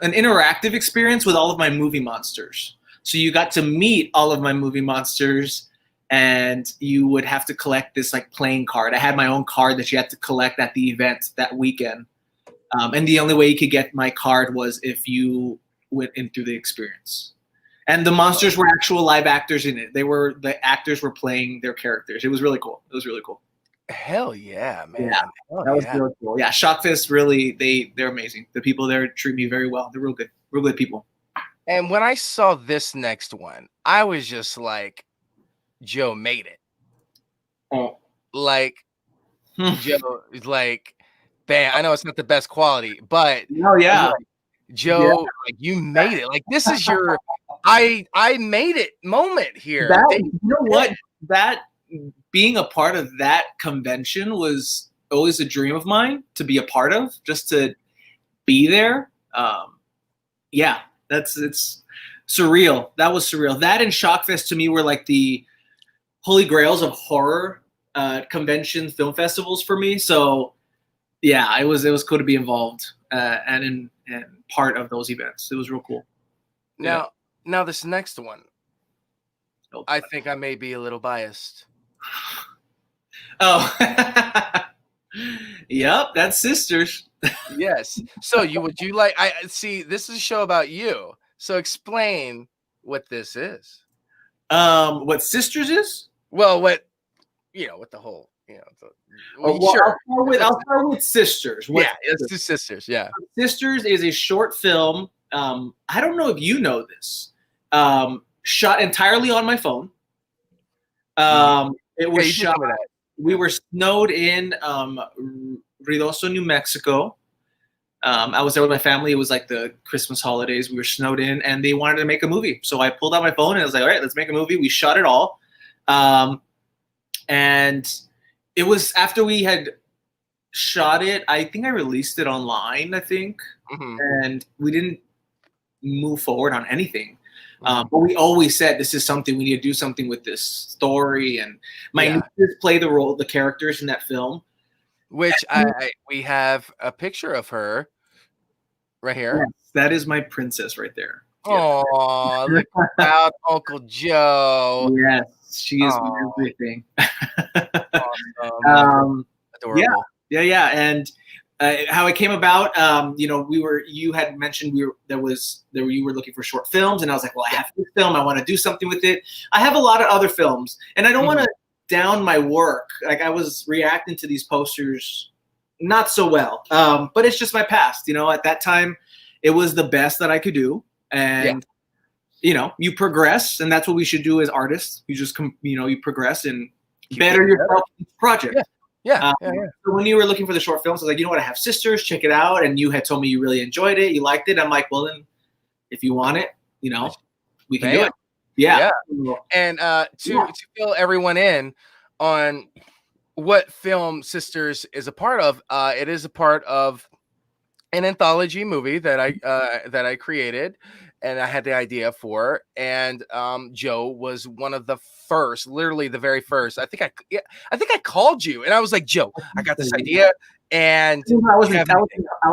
an interactive experience with all of my movie monsters. So you got to meet all of my movie monsters, and you would have to collect this like playing card. I had my own card that you had to collect at the event that weekend. And the only way you could get my card was if you went in through the experience. And the monsters were actual live actors in it. The actors were playing their characters. It was really cool. It was really cool. Hell yeah, man. Yeah, that was really cool. Yeah, Shockfest really, they're amazing. The people there treat me very well. They're real good people. And when I saw this next one, I was just like, Joe made it. Oh. Like, Joe is like, bam, I know it's not the best quality, but yeah. Joe, like, you made it. Like, this is your I made it moment here. You know what? That being a part of that convention was always a dream of mine to be a part of, just to be there. Yeah, it's surreal. That was surreal. That and Shockfest to me were like the holy grails of horror convention film festivals for me. So yeah, it was cool to be involved and part of those events. It was real cool. Now this next one, I think I may be a little biased. Oh, yep, that's Sisters. Yes. So would you like? I see. This is a show about you. So explain what this is. What Sisters is? Well, what the whole, sure. I'll start with Sisters. Let's do Sisters. Yeah. Sisters is a short film. I don't know if you know this. Shot entirely on my phone. It was shot. We were snowed in Ruidoso, New Mexico. I was there with my family. It was like the Christmas holidays. We were snowed in, and they wanted to make a movie. So I pulled out my phone and I was like, all right, let's make a movie. We shot it all. And it was after we had shot it, I think I released it online, and we didn't move forward on anything. But we always said, this is something, we need to do something with this story. And my nieces play the characters in that film. Which we have a picture of her right here. Yes, that is my princess right there. Oh, look at Uncle Joe. Yes, she is everything. Awesome. Adorable. Yeah. And how it came about, you had mentioned you were looking for short films, and I was like, well, I have this film, I want to do something with it. I have a lot of other films, and I don't want to down my work. Like, I was reacting to these posters not so well, but it's just my past. At that time, it was the best that I could do, and you progress, and that's what we should do as artists. You just you progress and better yourself in each project. Yeah. So when you were looking for the short films, I was like, you know what, I have Sisters, check it out. And you had told me you really enjoyed it, you liked it. I'm like, well, then if you want it, we can do it. Yeah. And to fill everyone in on what Film Sisters is a part of. It is a part of an anthology movie that I created, and I had the idea for. And Joe was one of the first, literally the very first. I think I called you, and I was like, Joe, I got this idea, and I was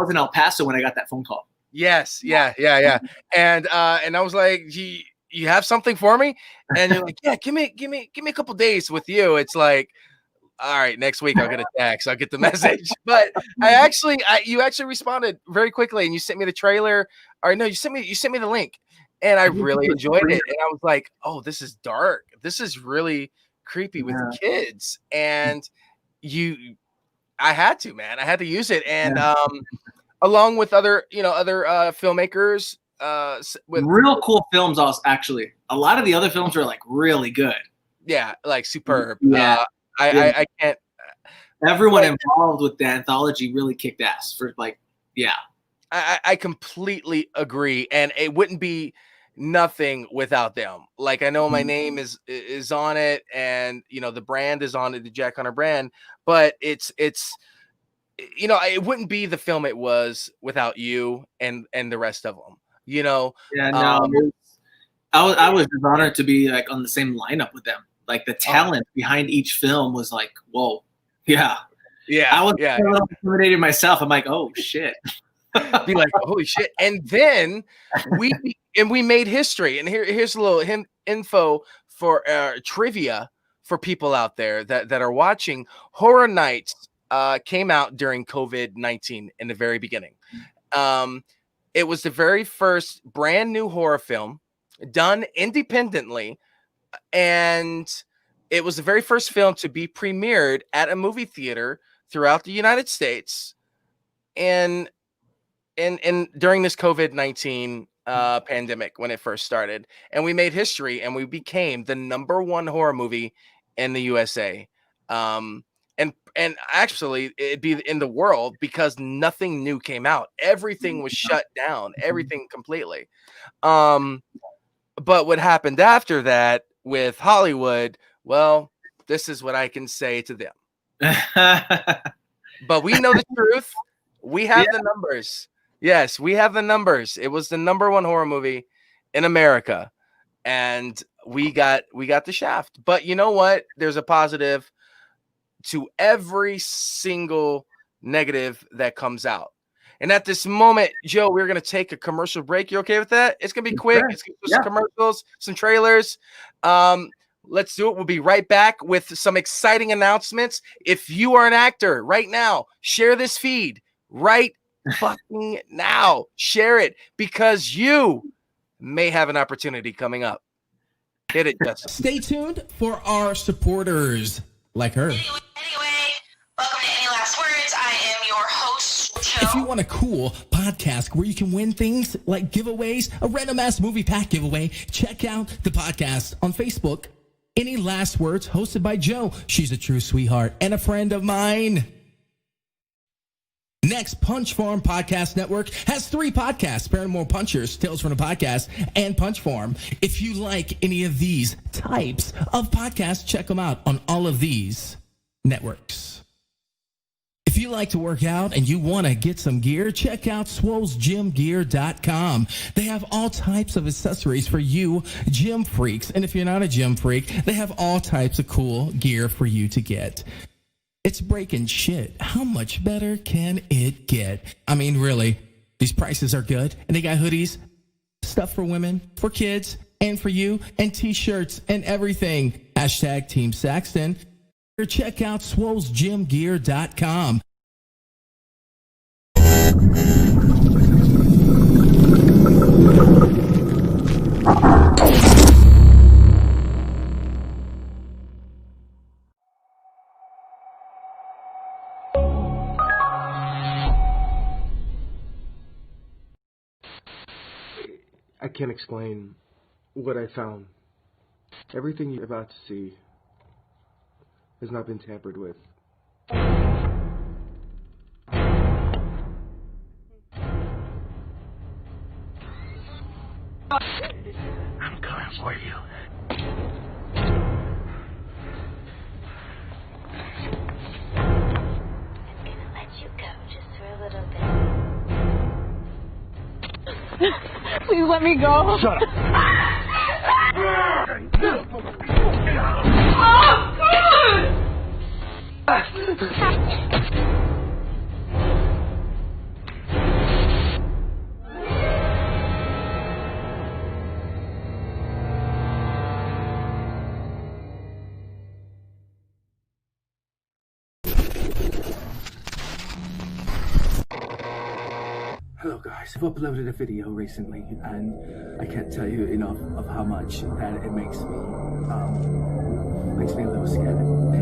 in El Paso when I got that phone call. Yes, yeah. And I was like, you have something for me? And you're like, yeah, give me a couple days with you. It's like, all right, next week I'll get a text, I'll get the message. But you actually responded very quickly, and you sent me the trailer. Or no, you sent me the link, and I really enjoyed it. And I was like, oh, this is dark. This is really creepy with kids. And I had to, man. I had to use it. And along with other filmmakers, with real cool films. Also, actually, a lot of the other films are like really good. Yeah, like superb. Yeah. I can't. Everyone involved with the anthology really kicked ass for I completely agree, and it wouldn't be nothing without them. Like, I know my name is on it, and the brand is on it, the Jack Hunter brand, but it's it wouldn't be the film it was without you and the rest of them. I was honored to be like on the same lineup with them. Like the talent behind each film was like, whoa, yeah. I was a little intimidated myself. I'm like, oh shit. Be like, holy shit. And then we made history. And here's a little info for trivia for people out there that are watching. Horror Nights came out during COVID-19 in the very beginning. It was the very first brand new horror film done independently, and it was the very first film to be premiered at a movie theater throughout the United States, and during this COVID-19 pandemic when it first started. And we made history, and we became the #1 horror movie in the USA. And actually it'd be in the world, because nothing new came out. Everything was shut down, everything completely. But what happened after that with Hollywood, well, this is what I can say to them. But we know the truth. We have the numbers. Yes, we have the numbers. It was the #1 horror movie in America, and we got the shaft. But you know what? There's a positive to every single negative that comes out. And at this moment, Joe, we're going to take a commercial break. You okay with that? It's going to be quick. It's going to be some commercials, some trailers. Let's do it. We'll be right back with some exciting announcements. If you are an actor right now, share this feed right fucking now. Share it, because you may have an opportunity coming up. Hit it, Justin. Stay tuned for our supporters like her. Anyway, welcome to Any Last Words. I am your host, Joe. If you want a cool podcast where you can win things like giveaways, a random ass movie pack giveaway, check out the podcast on Facebook. Any Last Words, hosted by Joe. She's a true sweetheart and a friend of mine. Next, Punch Farm Podcast Network has 3 podcasts: Paranormal Punchers, Tales from the Podcast, and Punch Farm. If you like any of these types of podcasts, check them out on all of these networks. If you like to work out and you want to get some gear, check out swolesgymgear.com. They have all types of accessories for you gym freaks. And if you're not a gym freak, they have all types of cool gear for you to get. It's breaking shit. How much better can it get? I mean, really, these prices are good. And they got hoodies, stuff for women, for kids, and for you, and t-shirts and everything. Hashtag Team Saxton. Check out swolesgymgear.com. I can't explain what I found. Everything you're about to see has not been tampered with. I'm coming for you. Please let me go. Shut up. Hello guys, I've uploaded a video recently and I can't tell you enough of how much that it makes me a little scared.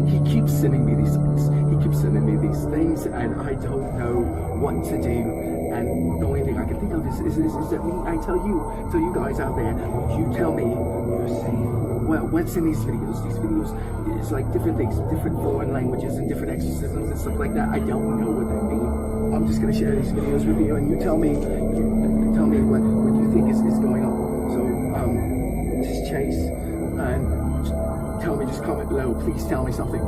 He keeps sending me these links, he keeps sending me these things and I don't know what to do, and the only thing I can think of is that I tell you guys out there, you tell me, you're saying, well, what's in these videos? These videos is like different things, different foreign languages and different exorcisms and stuff like that. I don't know what they mean. I'm just gonna share these videos with you, and you tell me what you think is going on. So, just Chase, and tell me, just comment below. Please tell me something.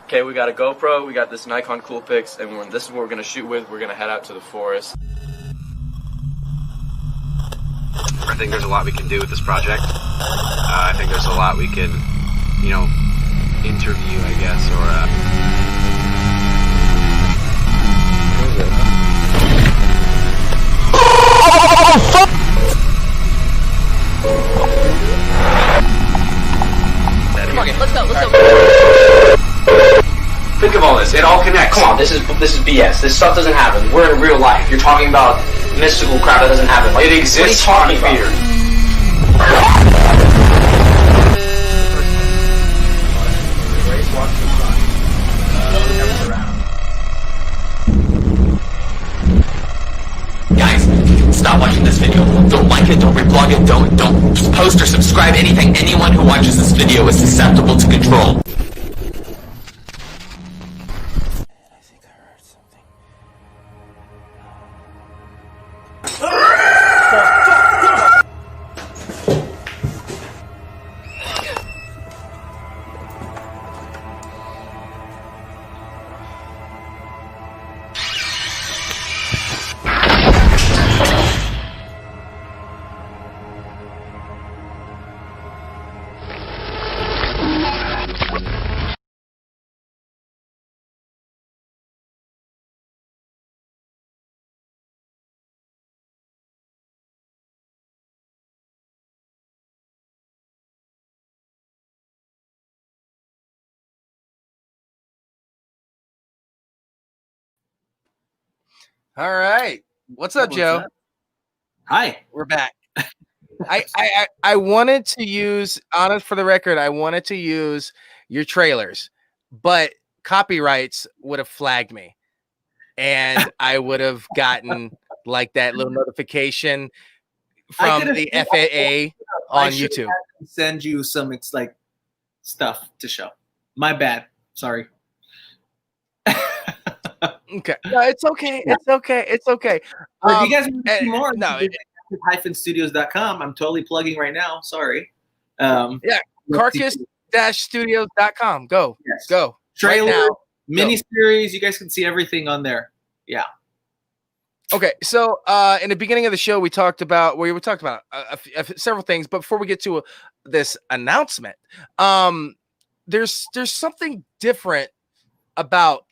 Okay, we got a GoPro, we got this Nikon Coolpix, and this is what we're gonna shoot with. We're gonna head out to the forest. I think there's a lot we can do with this project. I think there's a lot we can, interview, I guess, or Come on, let's go. think of all this. It all connects. Come on, this is BS. This stuff doesn't happen. We're in real life. You're talking about mystical crap that doesn't happen. Like, It exists. What are you talking about? Guys, stop watching this video. Don't like it, don't reblog it, don't post or subscribe anything. Anyone who watches this video is susceptible to control. All right. What's up, Joe? Hi. We're back. I wanted to use, honest for the record, I wanted to use your trailers, but copyrights would have flagged me. And I would have gotten like that little notification from the FAA on YouTube. Send you some stuff to show. My bad. Sorry. Okay. No, it's okay. It's okay. It's okay. If you guys want to see more, no, hyphenstudios.com. I'm totally plugging right now. Sorry. Yeah. Carcass-studios.com. Go. Yes. Go. Trailer, right now. miniseries. You guys can see everything on there. Yeah. Okay, so in the beginning of the show, we talked about several things, but before we get to this announcement, there's something different about.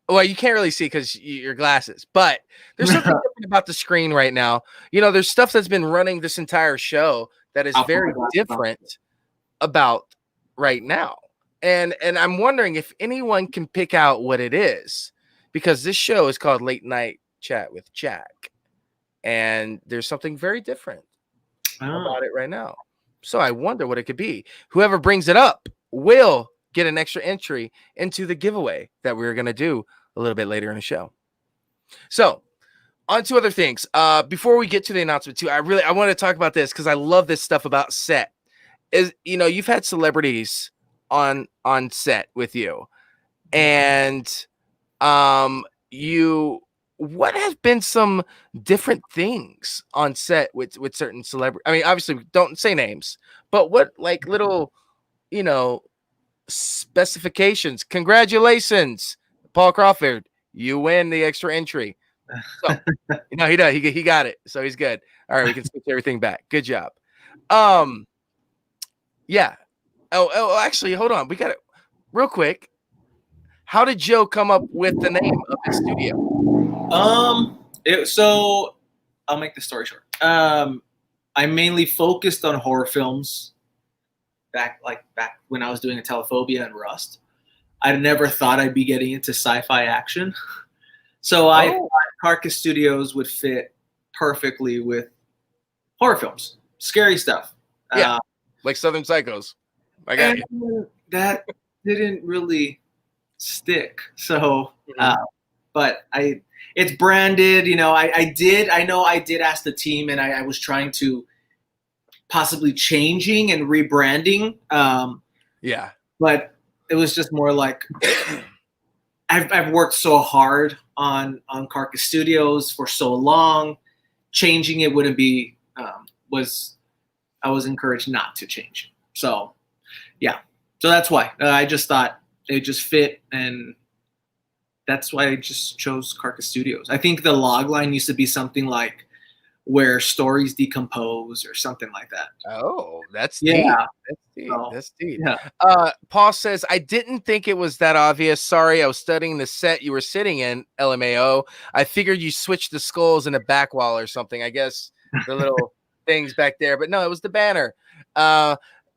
Well, you can't really see because your glasses, but there's something different about the screen right now. There's stuff that's been running this entire show that is very different about right now, and I'm wondering if anyone can pick out what it is, because this show is called Late Night Chat with Jack, and there's something very different about it right now. So I wonder what it could be. Whoever brings it up will get an extra entry into the giveaway that we're going to do a little bit later in the show. So on to other things. Before we get to the announcement too, I want to talk about this because I love this stuff about set. You've had celebrities on set with you, and what has been some different things on set with certain celebrities? I mean, obviously don't say names, but what little you know, specifications. Congratulations, Paul Crawford. You win the extra entry. So, he does. He got it. So he's good. All right, we can switch everything back. Good job. Yeah. Oh, actually, hold on. We got it real quick. How did Joe come up with the name of his studio? So I'll make the story short. I mainly focused on horror films back when I was doing a Telephobia and Rust. I never thought I'd be getting into sci-fi action. So I thought Carcass Studios would fit perfectly with horror films, scary stuff. Yeah, like Southern Psychos. I got you. That didn't really stick. So, but it's branded. I did ask the team, and I was trying to possibly changing and rebranding. Yeah, but it was just more like I've worked so hard on Carcass Studios for so long. Changing it wouldn't be I was encouraged not to change. So yeah, so that's why I just thought it just fit, and that's why I just chose Carcass Studios. I think the log line used to be something like where stories decompose or something like that. Oh, that's deep. That's deep. Yeah. Paul says, I didn't think it was that obvious. Sorry, I was studying the set you were sitting in, LMAO. I figured you switched the skulls in a back wall or something. I guess the little things back there. But no, it was the banner.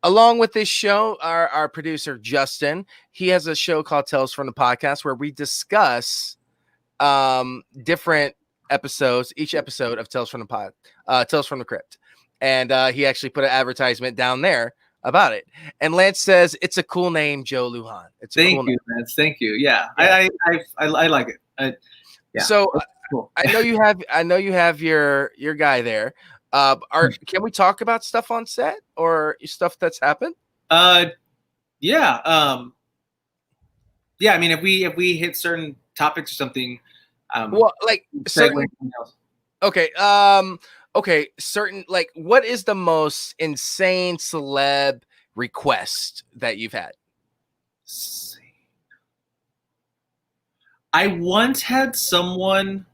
Along with this show, our producer, Justin, he has a show called Tales from the Podcast where we discuss different episodes, each episode of Tales from the Crypt. And he actually put an advertisement down there about it. And Lance says it's a cool name, Joe Lujan. It's a cool name. Lance. Thank you. Yeah. I like it. Yeah. So cool. I know you have your guy there. Can we talk about stuff on set or stuff that's happened? Yeah. Yeah. I mean, if we hit certain topics or something, well, like certain. Okay. Okay. Certain, like, what is the most insane celeb request that you've had? I once had someone.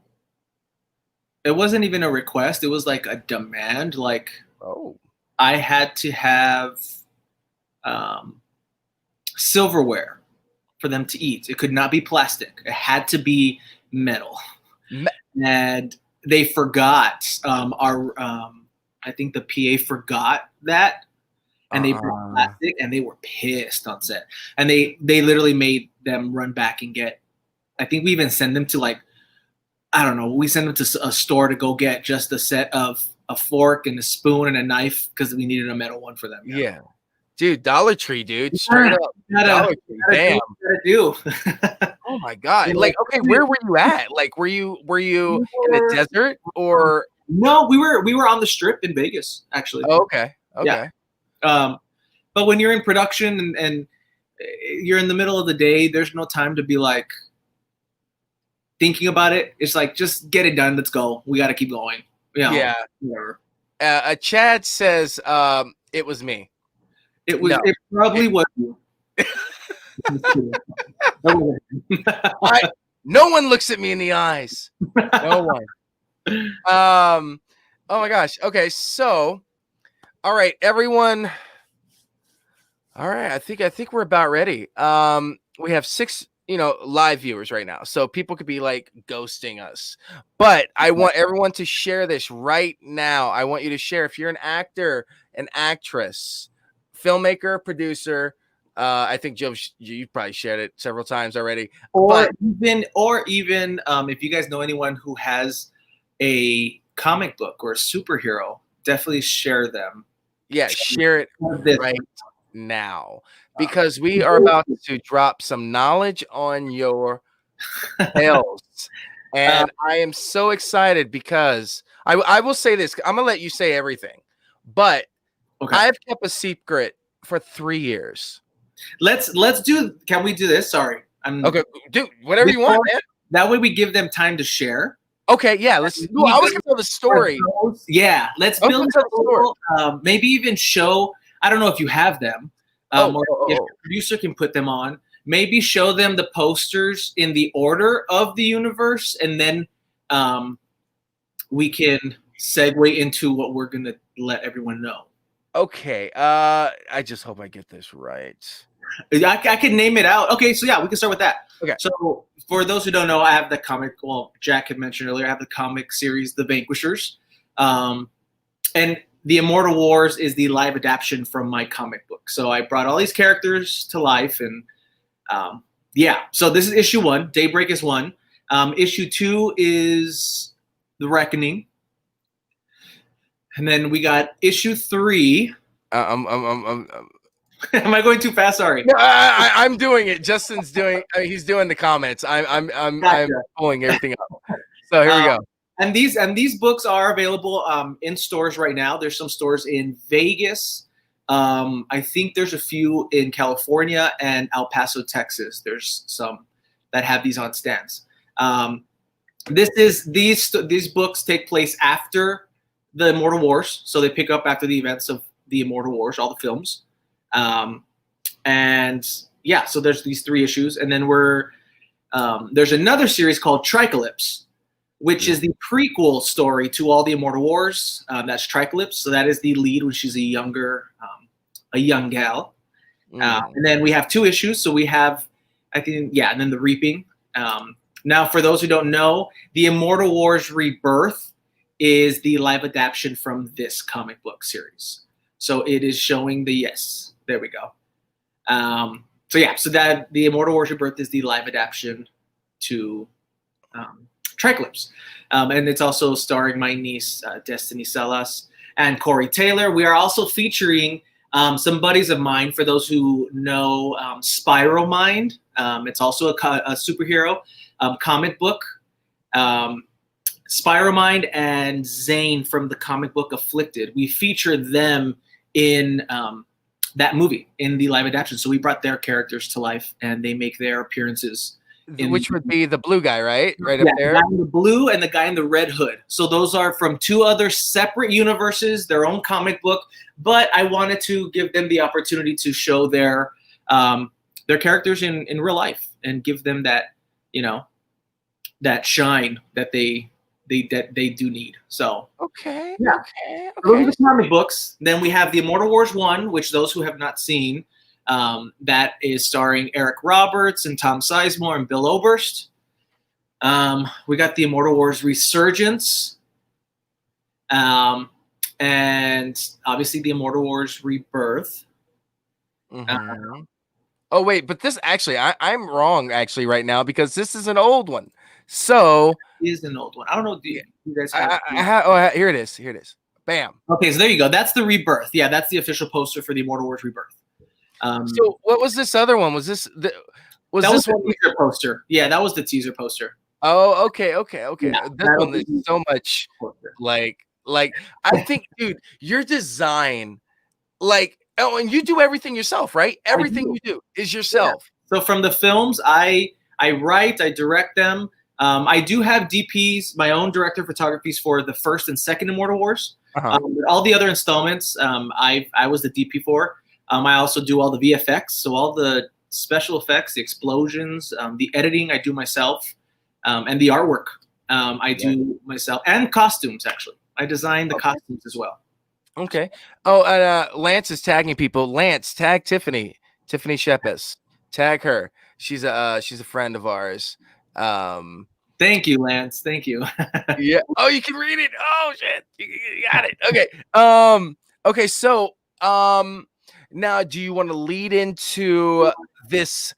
It wasn't even a request. It was like a demand. Like, I had to have silverware for them to eat. It could not be plastic. It had to be metal. And they forgot. I think the PA forgot that, and they brought plastic, and they were pissed on set. And they literally made them run back and get. I think we even send them to like. I don't know. We sent them to a store to go get just a set of a fork and a spoon and a knife because we needed a metal one for them. Yeah. Dude, Dollar Tree, dude. Straight up. Dollar Tree. Damn. Do. Oh my God. Like, okay, where were you at? Like, were you in the desert or? No, we were on the Strip in Vegas, actually. Oh, okay. Okay. Yeah. But when you're in production and you're in the middle of the day, there's no time to be like, thinking about it. It's like, just get it done. Let's go. We got to keep going. Yeah. Chad says it was me. It was. No. It probably was you. No one looks at me in the eyes. No one. Oh my gosh. Okay. So, all right, everyone. All right. I think we're about ready. We have 6. Live viewers right now. So people could be like ghosting us, but I want everyone to share this right now. I want you to share if you're an actor, an actress, filmmaker, producer. I think Joe, you probably shared it several times already. Or even if you guys know anyone who has a comic book or a superhero, definitely share them. Yeah, share it right now. Because we are about to drop some knowledge on your tails. And I am so excited because I will say this. I'm going to let you say everything. But I've kept a secret for 3 years. Let's do. Can we do this? Sorry. Okay. Do whatever you want, man. That way we give them time to share. Okay. Yeah. Let's. I was going to tell the story. Yeah. Let's build a story. Maybe even show. I don't know if you have them. Or if the producer can put them on, maybe show them the posters in the order of the universe, and then we can segue into what we're going to let everyone know. Okay. I just hope I get this right. I can name it out. Okay, so yeah, we can start with that. Okay. So for those who don't know, I have the comic. Well, Jack had mentioned earlier, I have the comic series, The Vanquishers, and The Immortal Wars is the live adaptation from my comic book. So I brought all these characters to life, and yeah. So this is issue 1. Daybreak is 1. Issue 2 is The Reckoning, and then we got issue 3. Am I going too fast? Sorry. No, I'm doing it. Justin's doing. He's doing the comments. I'm pulling everything up. So here we go. And these books are available in stores right now. There's some stores in Vegas. I think there's a few in California and El Paso, Texas. There's some that have these on stands. These books take place after the Immortal Wars, so they pick up after the events of the Immortal Wars, all the films. And yeah, so there's these 3 issues, and then there's another series called Tricalypse, which is the prequel story to all the Immortal Wars. That's Tricalypse, so that is the lead when she's a young gal. And then we have 2 issues, so we have, and then The Reaping. Now, for those who don't know, the Immortal Wars Rebirth is the live adaptation from this comic book series. So it is showing there we go. So that the Immortal Wars Rebirth is the live adaptation to Tricalypse. And it's also starring my niece, Destiny Salas, and Corey Taylor. We are also featuring some buddies of mine. For those who know Spiral Mind, it's also a superhero comic book. Spiral Mind and Zane from the comic book Afflicted. We feature them in that movie, in the live adaptation. So we brought their characters to life, and they make their appearances. Which would be the blue guy, right? Right up there. The guy in the blue and the guy in the red hood. So those are from 2 other separate universes, their own comic book. But I wanted to give them the opportunity to show their characters in real life and give them that, that shine that they do need. So okay. Those are the comic books. Then we have the Immortal Wars 1, which those who have not seen, that is starring Eric Roberts and Tom Sizemore and Bill Oberst. We got the Immortal Wars Resurgence, and obviously the Immortal Wars Rebirth. Oh wait, but this actually, I'm wrong actually right now, because this is an old one. So it is an old one. I don't know. Do you guys have? Here it is. Here it is. Bam. Okay, so there you go. That's the Rebirth. Yeah, that's the official poster for the Immortal Wars Rebirth. So what was this other one? Was this that was the teaser poster? Yeah, that was the teaser poster. Oh, okay. Yeah, this one is so much like I think, dude, your design, and you do everything yourself, right? Everything you do is yourself. Yeah. So from the films, I write, I direct them. I do have DPs, my own director of photographies for the first and second Immortal Wars. All the other installments, I was the DP for. I also do all the VFX, so all the special effects, the explosions, the editing I do myself, and the artwork I do myself, and costumes, actually. I design the costumes as well. Okay. Oh, and Lance is tagging people. Lance, tag Tiffany Shepis. Tag her. She's a friend of ours. Thank you, Lance. Thank you. Yeah. Oh, you can read it. Oh shit. You got it. Okay. Okay. So, now do you want to lead into this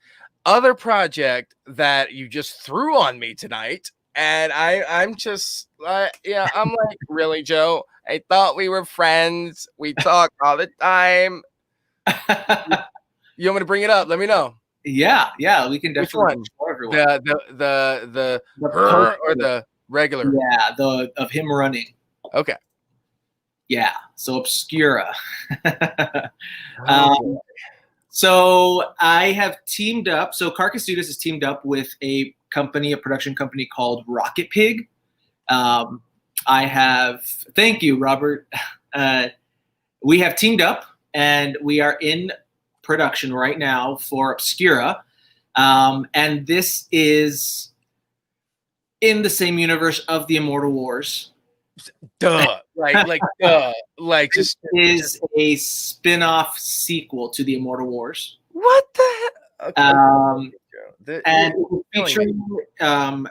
other project that you just threw on me tonight? And I'm just I'm like, really, Joe? I thought we were friends. We talk all the time. You want me to bring it up? Let me know. Yeah, we can definitely show everyone. The her or the regular? Yeah, the of him running. Okay. Yeah, so Obscura. So I have teamed up. So Carcass Studios has teamed up with a production company called Rocket Pig. Thank you, Robert. We have teamed up, and we are in production right now for Obscura, and this is in the same universe of the Immortal Wars. Duh, like just is a spin-off sequel to the Immortal Wars. What the heck? Okay. And featuring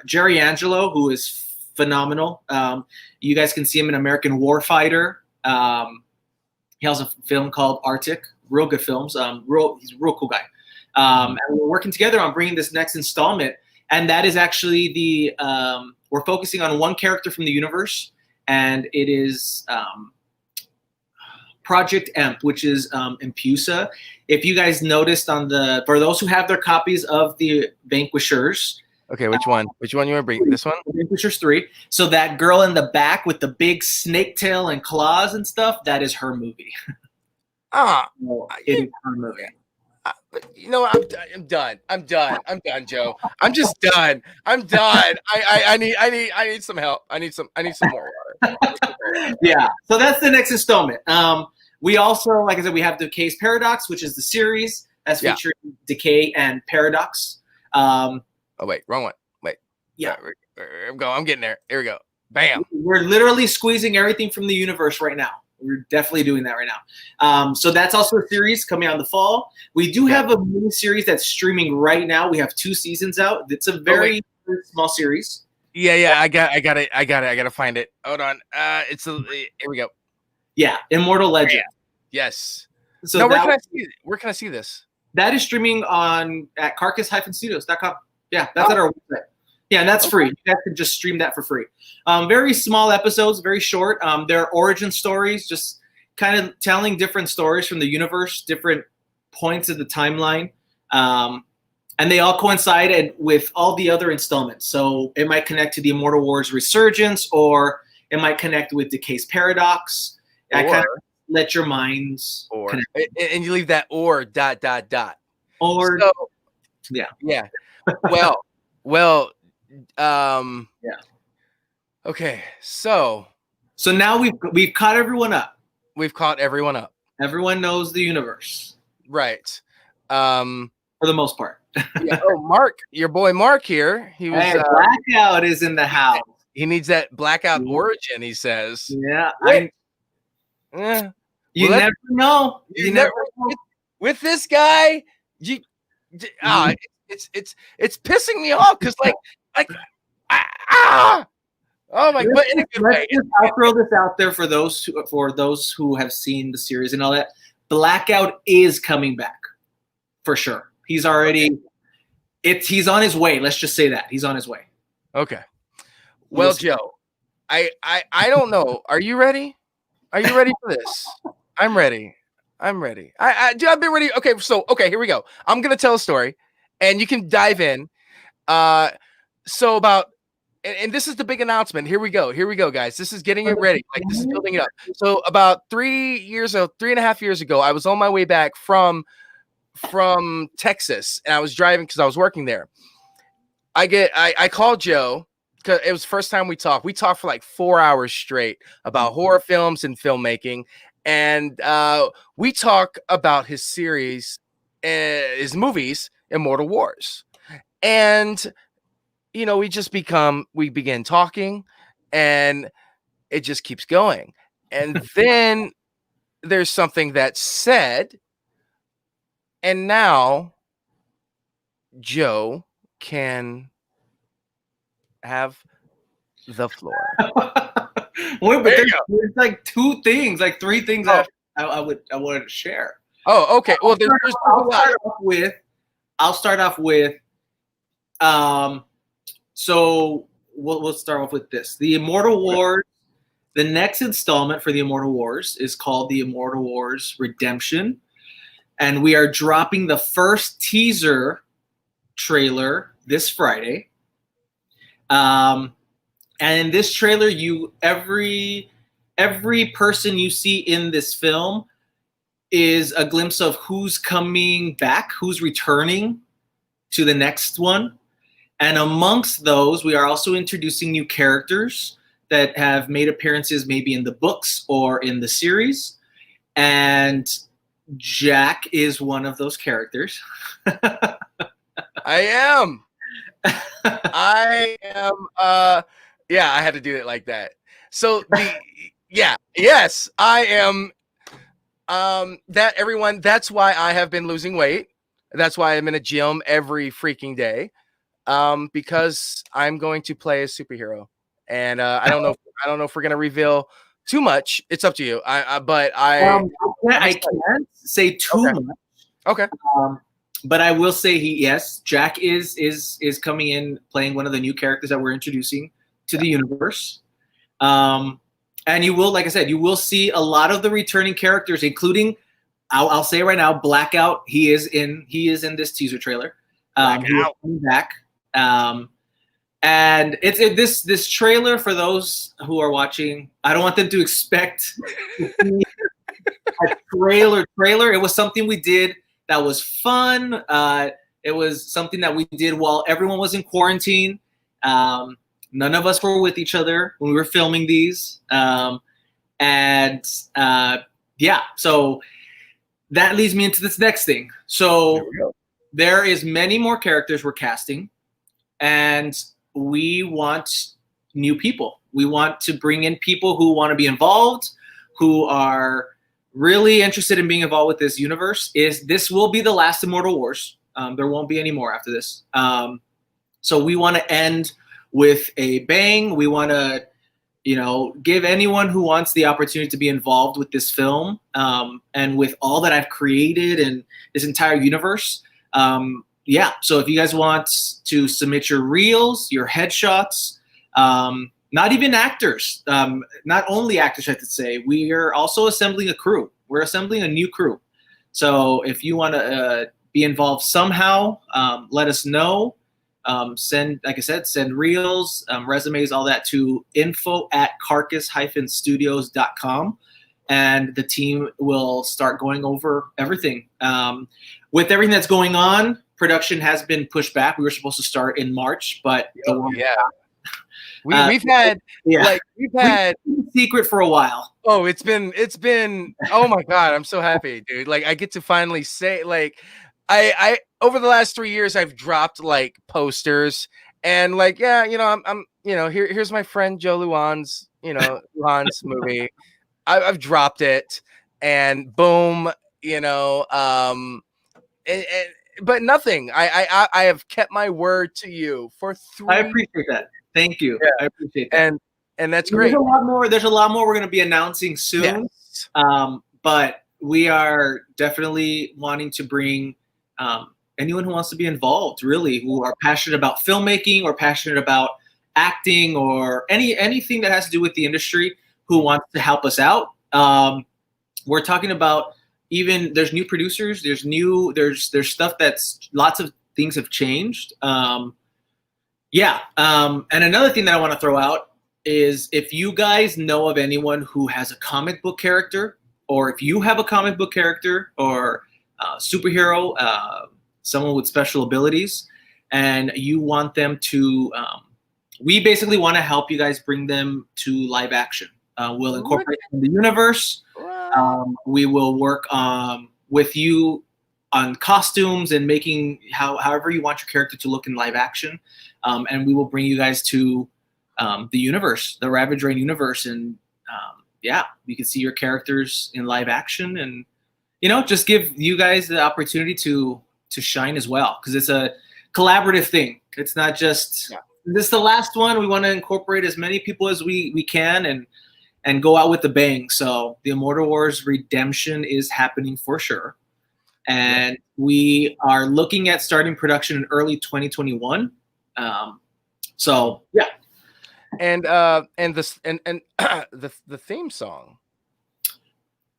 Jerry Angelo, who is phenomenal. You guys can see him in American Warfighter. He has a film called Arctic, real good films. He's a real cool guy. And we're working together on bringing this next installment. And that is actually we're focusing on one character from the universe, and it is Project Emp, which is Impusa. If you guys noticed for those who have their copies of the Vanquishers. Okay, which one? Which one you want to bring? This one? Vanquishers 3. So that girl in the back with the big snake tail and claws and stuff, that is her movie. It is her movie. You know, I'm done. I'm done, Joe. I'm just done. I'm done. I need some help. I need some more water. Yeah. So that's the next installment. We also, like I said, we have Decay's Paradox, which is the series that's featuring Decay and Paradox. Oh wait, wrong one. Wait. Yeah. I'm getting there. Here we go. Bam. We're literally squeezing everything from the universe right now. We're definitely doing that right now. So that's also a series coming out in the fall. We do have a mini series that's streaming right now. We have 2 seasons out. It's a very small series. Yeah. I got it. I gotta find it. Hold on. Here we go. Yeah, Immortal Legend. Yes. So now, where can I see this? That is streaming at carcass-studios.com. Yeah, that's at our website. Yeah, and that's free. You guys can just stream that for free. Very small episodes, very short. They're origin stories, just kind of telling different stories from the universe, different points of the timeline. And they all coincide with all the other installments. So it might connect to the Immortal Wars Resurgence, or it might connect with Decay's Paradox. I kind of let your minds connect. And you leave that or ... Or so, yeah. Well, yeah. Okay, so now we've caught everyone up. We've caught everyone up. Everyone knows the universe, right? For the most part. Yeah. Oh, Mark, your boy Mark here. He was Blackout is in the house. He needs that Blackout origin. He says. Yeah. You never know. You never know. With this guy, it's pissing me off because oh my god, in a good way. I'll throw this out there for those who have seen the series and all that. Blackout is coming back for sure. He's already he's on his way. Let's just say that he's on his way. Okay. Well, Joe, I don't know. Are you ready? Are you ready for this? I'm ready. I've been ready. Okay, here we go. I'm gonna tell a story, and you can dive in. So about, and this is the big announcement. Here we go, guys. This is getting it ready. Like, this is building it up. So about 3.5 years ago, I was on my way back from Texas, and I was driving because I was working there. I called Joe because it was the first time we talked. We talked for like 4 hours straight about horror films and filmmaking. And we talk about his series, his movies, Immortal Wars. And, you know, we begin talking, and it just keeps going. And then there's something that's said, and now Joe can have the floor. Wait, but there's like 2 things, like 3 things I wanted to share. Oh, okay. Well, I'll start off with. So we'll start off with this. The Immortal Wars. The next installment for the Immortal Wars is called the Immortal Wars Redemption, and we are dropping the first teaser trailer this Friday. And in this trailer, every person you see in this film is a glimpse of who's coming back, who's returning to the next one. And amongst those, we are also introducing new characters that have made appearances maybe in the books or in the series. And Jack is one of those characters. I am. I am. Yeah, I had to do it like that. So yes, I am. That's why I have been losing weight. That's why I'm in a gym every freaking day. Because I'm going to play a superhero, and I don't know if we're gonna reveal too much. It's up to you. I can't say too much. Okay. But I will say Jack is coming in playing one of the new characters that we're introducing to the universe. And you will, like I said, you will see a lot of the returning characters, including, I'll say right now, Blackout. He is in this teaser trailer. He is coming back. And it's this trailer, for those who are watching, I don't want them to expect a trailer. It was something we did that was fun. It was something that we did while everyone was in quarantine. None of us were with each other when we were filming these. So that leads me into this next thing. So there is many more characters we're casting, and we want new people. We want to bring in people who want to be involved, who are really interested in being involved with this universe. This will be the last Immortal Wars. There won't be any more after this. So we want to end with a bang. We want to, give anyone who wants the opportunity to be involved with this film, and with all that I've created and this entire universe. So if you guys want to submit your reels, your headshots, not even actors, not only actors, I have to say, we are also assembling a crew. We're assembling a new crew. So if you want to be involved somehow, let us know. Send reels, resumes, all that to info@carcass-studios.com, and the team will start going over everything. With everything that's going on, production has been pushed back. We were supposed to start in March, but we've had secret for a while. Oh, it's been. Oh my God, I'm so happy, dude. Like, I get to finally say, like, I over the last 3 years, I've dropped like posters and like, I'm here's my friend Joe Lujan's, Lujan's movie. I've dropped it, and boom, but nothing. I have kept my word to you for 3. I appreciate that. Thank you. Yeah. I appreciate that. And that's great. There's a lot more we're going to be announcing soon. Yes. But we are definitely wanting to bring anyone who wants to be involved, really, who are passionate about filmmaking or passionate about acting or anything that has to do with the industry, who wants to help us out. We're talking about, even there's new producers, there's stuff that's, lots of things have changed. And another thing that I want to throw out is, if you guys know of anyone who has a comic book character, or if you have a comic book character or superhero, someone with special abilities, and you want them to, we basically want to help you guys bring them to live action. We'll incorporate them in the universe. We will work with you on costumes and making however you want your character to look in live action. And we will bring you guys to the universe, the Ravage Reign universe. And you can see your characters in live action, and, just give you guys the opportunity to shine as well. Because it's a collaborative thing. It's not just, this is the last one. We want to incorporate as many people as we can and go out with a bang. So the Immortal Wars Redemption is happening for sure. And we are looking at starting production in early 2021. And the theme song.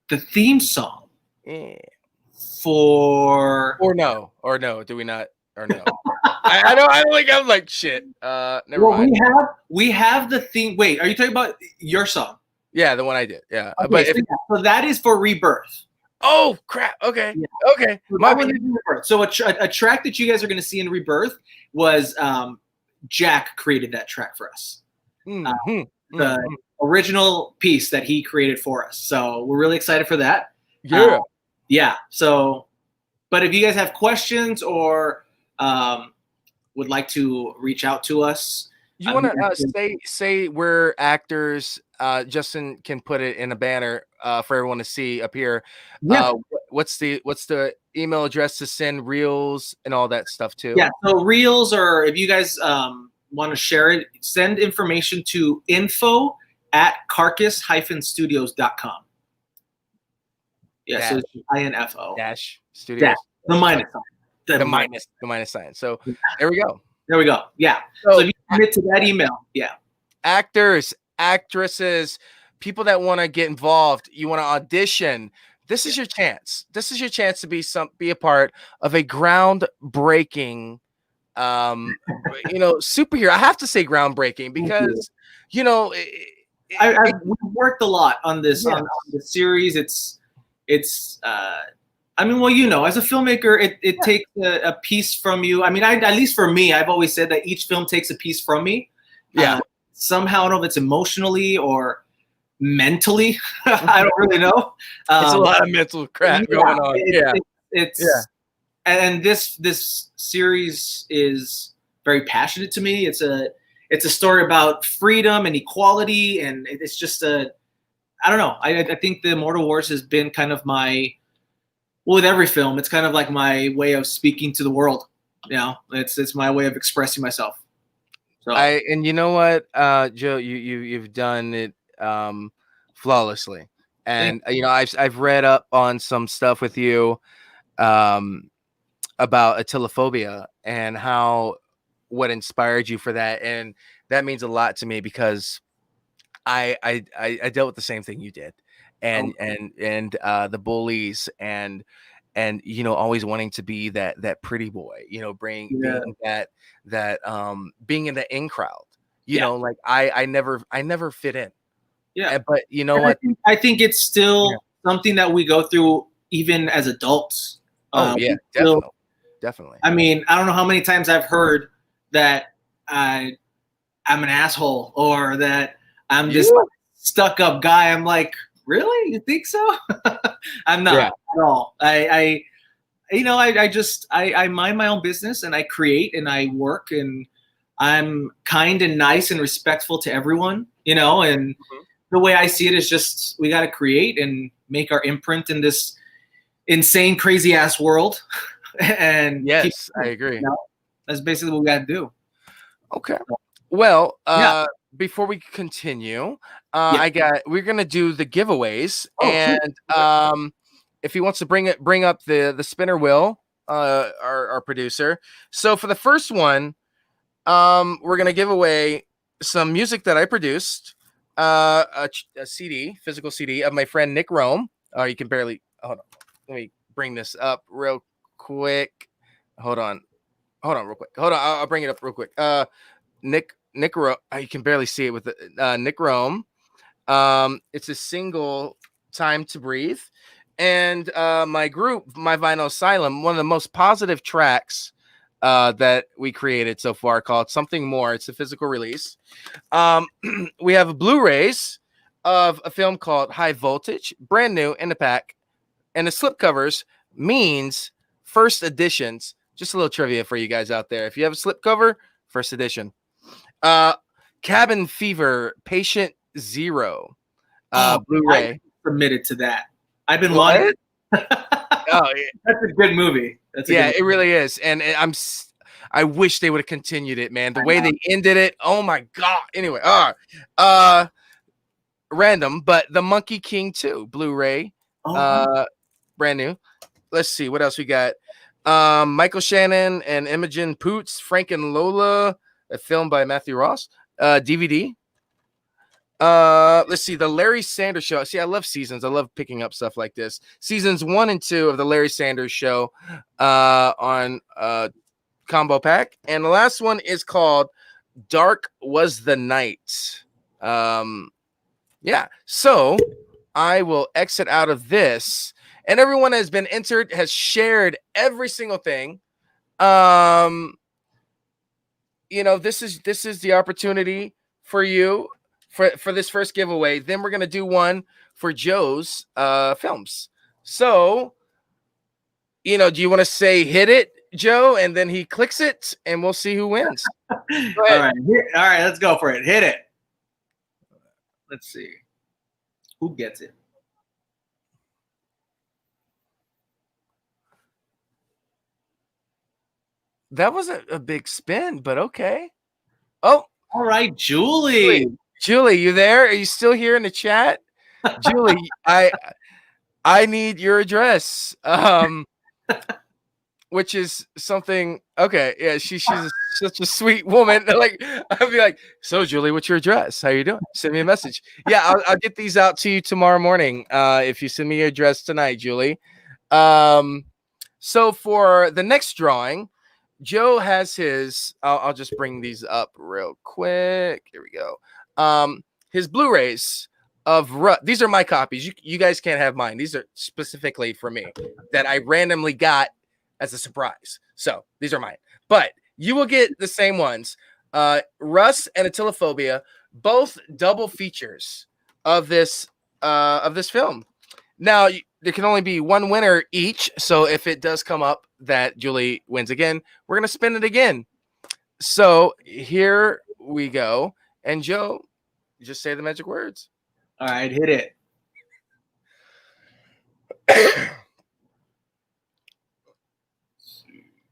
The theme song. Yeah. Or no, do we not? Or no? I don't think I'm like shit. Never mind. We have the theme. Wait, are you talking about your song? Yeah, the one I did. Yeah, okay, so that is for Rebirth. Oh crap! Okay, okay. So a track that you guys are going to see in Rebirth was Jack created that track for us. The original piece that he created for us. So we're really excited for that. Yeah. yeah. So, but if you guys have questions or would like to reach out to us, you want to say we're actors. Justin can put it in a banner for everyone to see up here. Yeah. What's the email address to send reels and all that stuff to? Yeah. So reels, or if you guys want to share it, send information to info@carcass-studios.com. Yeah. So it's INFO dash studios. The minus sign. The minus sign. So there we go. There we go. Yeah. So if you commit to that email, yeah. Actors, actresses, people that want to get involved, you want to audition. This is your chance. This is your chance to be a part of a groundbreaking, superhero. I have to say groundbreaking because, we've worked a lot on this on the series. It's I mean, well, as a filmmaker, it takes a piece from you. I mean, at least for me, I've always said that each film takes a piece from me. Yeah. Somehow, I don't know if it's emotionally or mentally. I don't really know. It's a lot of mental crap going on. And this series is very passionate to me. It's a story about freedom and equality, and it's just I don't know. I think the Immortal Wars has been kind of with every film, it's kind of like my way of speaking to the world. It's my way of expressing myself. So and you know what, Joe, you've done it flawlessly. And I've read up on some stuff with you about atelophobia and what inspired you for that, and that means a lot to me because I dealt with the same thing you did. And the bullies and always wanting to be that pretty boy, being that being in the in crowd, like I never fit in. Yeah. But you know what? I think it's still something that we go through even as adults. Definitely. I mean, I don't know how many times I've heard that I'm an asshole or that I'm this stuck up guy. I'm like, really? You think so? I'm not at all. I mind my own business and I create and I work and I'm kind and nice and respectful to everyone, and the way I see it is just, we got to create and make our imprint in this insane, crazy ass world. And yes, I agree. That's basically what we got to do. Okay. Well, before we continue, we're gonna do the giveaways, if he wants to bring up the spinner wheel, our producer. So for the first one, we're gonna give away some music that I produced, a physical CD of my friend Nick Rome. You can barely hold on. Let me bring this up real quick. Hold on, real quick. Hold on, I'll bring it up real quick. Nick Rome, you can barely see it with Nick Rome. It's a single, Time to Breathe. And my group, My Vinyl Asylum, one of the most positive tracks that we created so far, called Something More. It's a physical release. We have Blu-rays of a film called High Voltage, brand new in the pack. And the slipcovers means first editions. Just a little trivia for you guys out there. If you have a slipcover, first edition. Cabin Fever, Patient Zero, Blu-ray. I submitted to that. I've been wanting. That's a good movie. It really is. And I wish they would have continued it, man. The way they ended it, oh my god. Anyway, random, but The Monkey King 2, Blu-ray, brand new. Let's see what else we got. Michael Shannon and Imogen Poots, Frank and Lola, a film by Matthew Ross, DVD. Let's see, The Larry Sanders Show. See, I love seasons. I love picking up stuff like this. Seasons 1 and 2 of The Larry Sanders Show on combo pack. And the last one is called Dark Was the Night. So I will exit out of this. And everyone has been entered, has shared every single thing. This is the opportunity for you for this first giveaway. Then we're gonna do one for Joe's films. So you know, do you want to say hit it, Joe, and then he clicks it, and we'll see who wins. All right, let's go for it. Hit it. Let's see who gets it. That wasn't a big spin, but okay. Oh, all right, Julie. Julie, you there? Are you still here in the chat? Julie, I need your address. Which is something. Okay, yeah, she's such a sweet woman. Like, I'd be like, so Julie, what's your address? How you doing? Send me a message. Yeah, I'll get these out to you tomorrow morning. If you send me your address tonight, Julie. So for the next drawing, Joe has his. I'll just bring these up real quick. Here we go. His Blu-rays of these are my copies. You guys can't have mine. These are specifically for me that I randomly got as a surprise. So these are mine. But you will get the same ones. Russ and Atilophobia, both double features of this film. Now there can only be one winner each. So if it does come up that Julie wins again, we're gonna spin it again. So here we go. And Joe, just say the magic words. All right, hit it.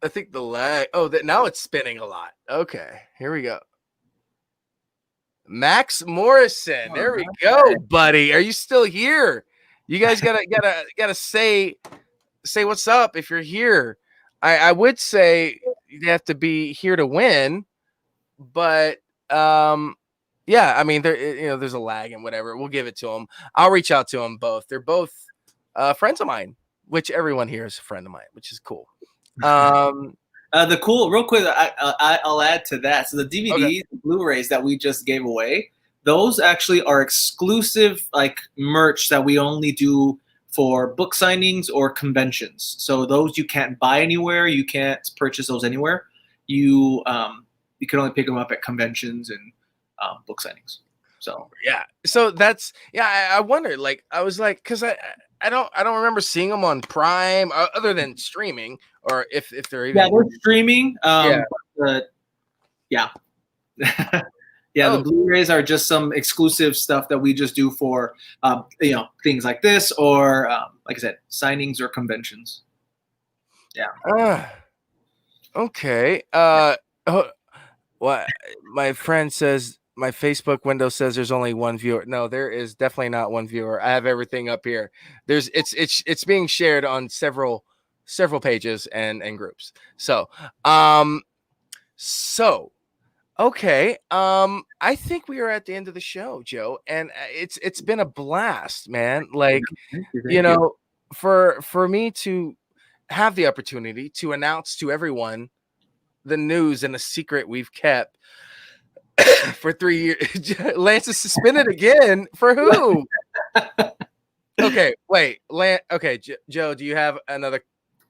I think the lag. Oh, now it's spinning a lot. Okay, here we go. Max Morrison. There we go, buddy. Are you still here? You guys gotta say what's up if you're here. I would say you have to be here to win, but yeah, I mean there's a lag and whatever. We'll give it to them. I'll reach out to them both. They're both friends of mine, which everyone here is a friend of mine, which is cool. The cool, real quick, I'll add to that. So the DVDs, Blu-rays that we just gave away, those actually are exclusive like merch that we only do for book signings or conventions. So those you can't buy anywhere. You can't purchase those anywhere. You can only pick them up at conventions and book signings. So yeah. So that's I wondered. Like I was like, because I don't remember seeing them on Prime other than streaming, or if they're even they're streaming. The Blu-rays are just some exclusive stuff that we just do for things like this, or like I said, signings or conventions. Yeah. Okay. What my friend says. My Facebook window says there's only one viewer. No, there is definitely not one viewer. I have everything up here. It's being shared on several pages and groups. So, okay. I think we are at the end of the show, Joe, and it's been a blast, man. Like, Thank you. For me to have the opportunity to announce to everyone the news and the secret we've kept for 3 years. Lance is suspended again for who? Okay, wait, Lance. Okay, Joe, do you have another?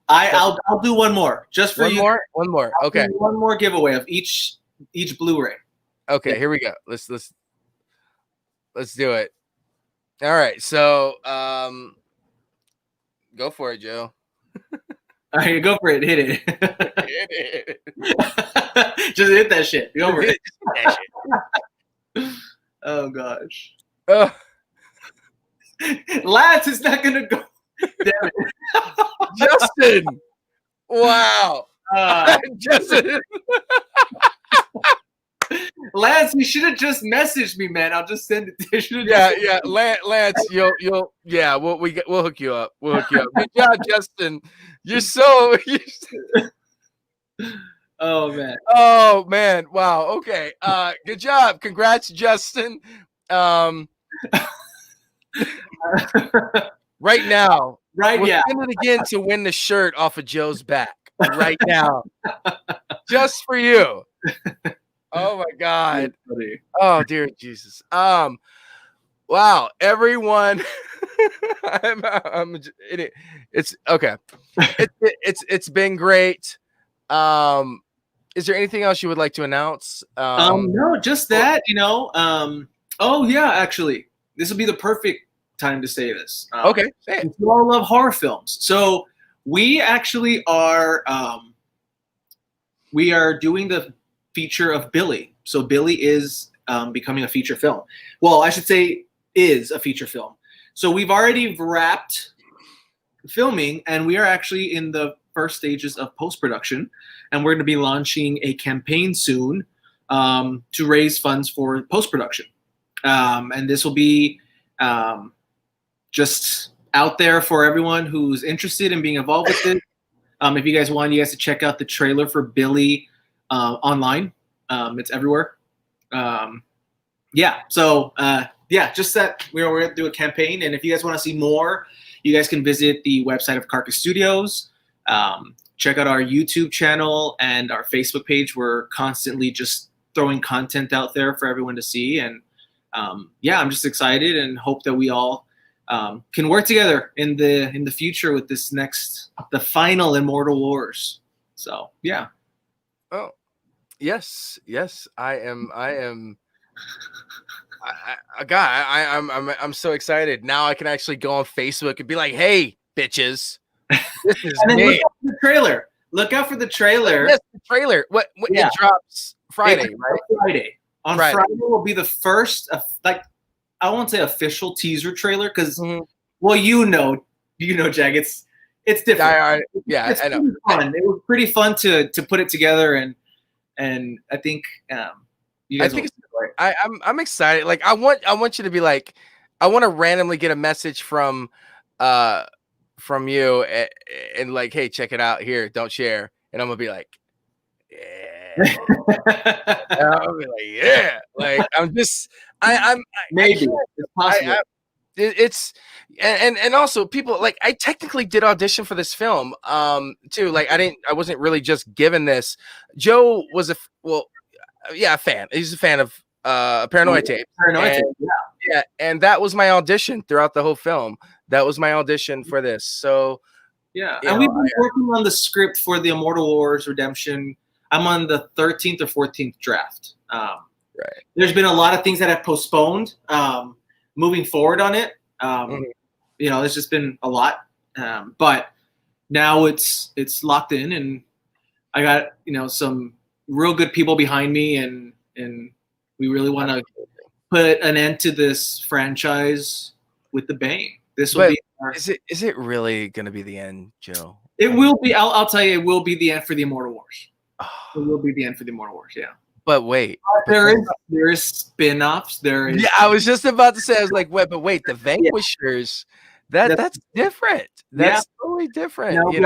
I'll do one more just for you. One more. Okay, one more giveaway of each Blu-ray. Okay, here we go. Let's do it. All right, so go for it, Joe. All right, go for it. Hit it. Hit it. Just hit that shit. Go for it. Oh gosh. Lance is not gonna go. Damn it. Justin. Wow. Justin. Lance, you should have just messaged me, man. I'll just send it. Yeah. Lance, you'll we'll hook you up. We'll hook you up. Good job, Justin. You're so. Oh man. Oh man. Wow. Okay. Good job. Congrats, Justin. Right now. Right. We're Yeah. spinning again to win the shirt off of Joe's back. Right now. Just for you. Oh my God. Oh dear Jesus. Wow, everyone. It's okay. It's been great. Is there anything else you would like to announce? No, just that, oh yeah, actually, this will be the perfect time to say this. Okay. Say it. You all love horror films. So We actually are we are doing the feature of Billy. So Billy is becoming a feature film. Well, I should say is a feature film. So we've already wrapped filming, and we are actually in the first stages of post-production, and we're going to be launching a campaign soon to raise funds for post-production. And this will be just out there for everyone who's interested in being involved with it. If you guys want, you guys to check out the trailer for Billy online. It's everywhere. Yeah. So yeah, just that we're going to do a campaign. And if you guys want to see more, you guys can visit the website of Carcass Studios. Check out our YouTube channel and our Facebook page. We're constantly just throwing content out there for everyone to see. And yeah, I'm just excited and hope that we all can work together in the future with this the final Immortal Wars. So yeah. Oh, yes, I am. I'm so excited now. I can actually go on Facebook and be like, "Hey, bitches, this is and then me." look out for the trailer. Look out for the trailer. Yes, the trailer. What Yeah. It drops Friday, right? Friday. On Friday will be the first, like, I won't say official teaser trailer because, well, you know, Jack, it's different. Yeah, I know. Fun. It was pretty fun to put it together, and I think you guys. I'm excited. Like I want you to be like, I want to randomly get a message from you and like, hey, check it out here. Don't share, and I'm gonna be like, yeah. I'll be like, yeah. Like I'm maybe it's possible. It's and also people like I technically did audition for this film too. Like I wasn't really just given this. Joe was a fan. He's a fan of Paranoid Tape. Yeah, and that was my audition throughout the whole film. That was my audition for this. So yeah, and we've been working on the script for the Immortal Wars Redemption. I'm on the 13th or 14th draft. Right. There's been a lot of things that have postponed moving forward on it. You know, there's just been a lot, but now it's locked in, and I got some real good people behind me, and we really want to put an end to this franchise with the bang. This will be. Is it really going to be the end, Joe? It will be. I'll tell you, it will be the end for the Immortal Wars. It will be the end for the Immortal Wars. Yeah. But wait, there is spin-offs. There is. Yeah, I was just about to say. I was like, wait, the Vanquishers. That's different. That's totally different. We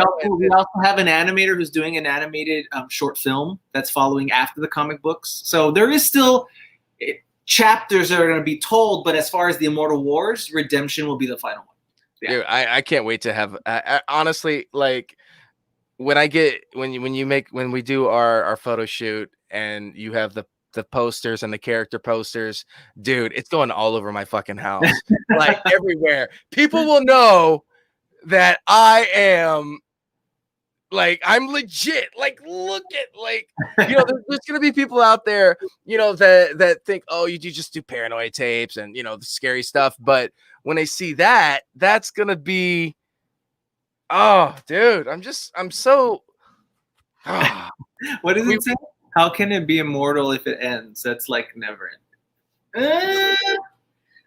also have an animator who's doing an animated short film that's following after the comic books. So there is still chapters that are going to be told. But as far as the Immortal Wars, Redemption will be the final one. Yeah. Dude, I can't wait to have. Honestly, like when we do our photo shoot and you have the posters and the character posters, dude, it's going all over my fucking house, like everywhere. People will know that I am like, I'm legit. Like, look at, like, there's gonna be people out there, that think, oh, you just do Paranoid Tapes and the scary stuff, but when they see that, that's gonna be, oh, dude, I'm so. What does it say? How can it be immortal if it ends? That's like never ending.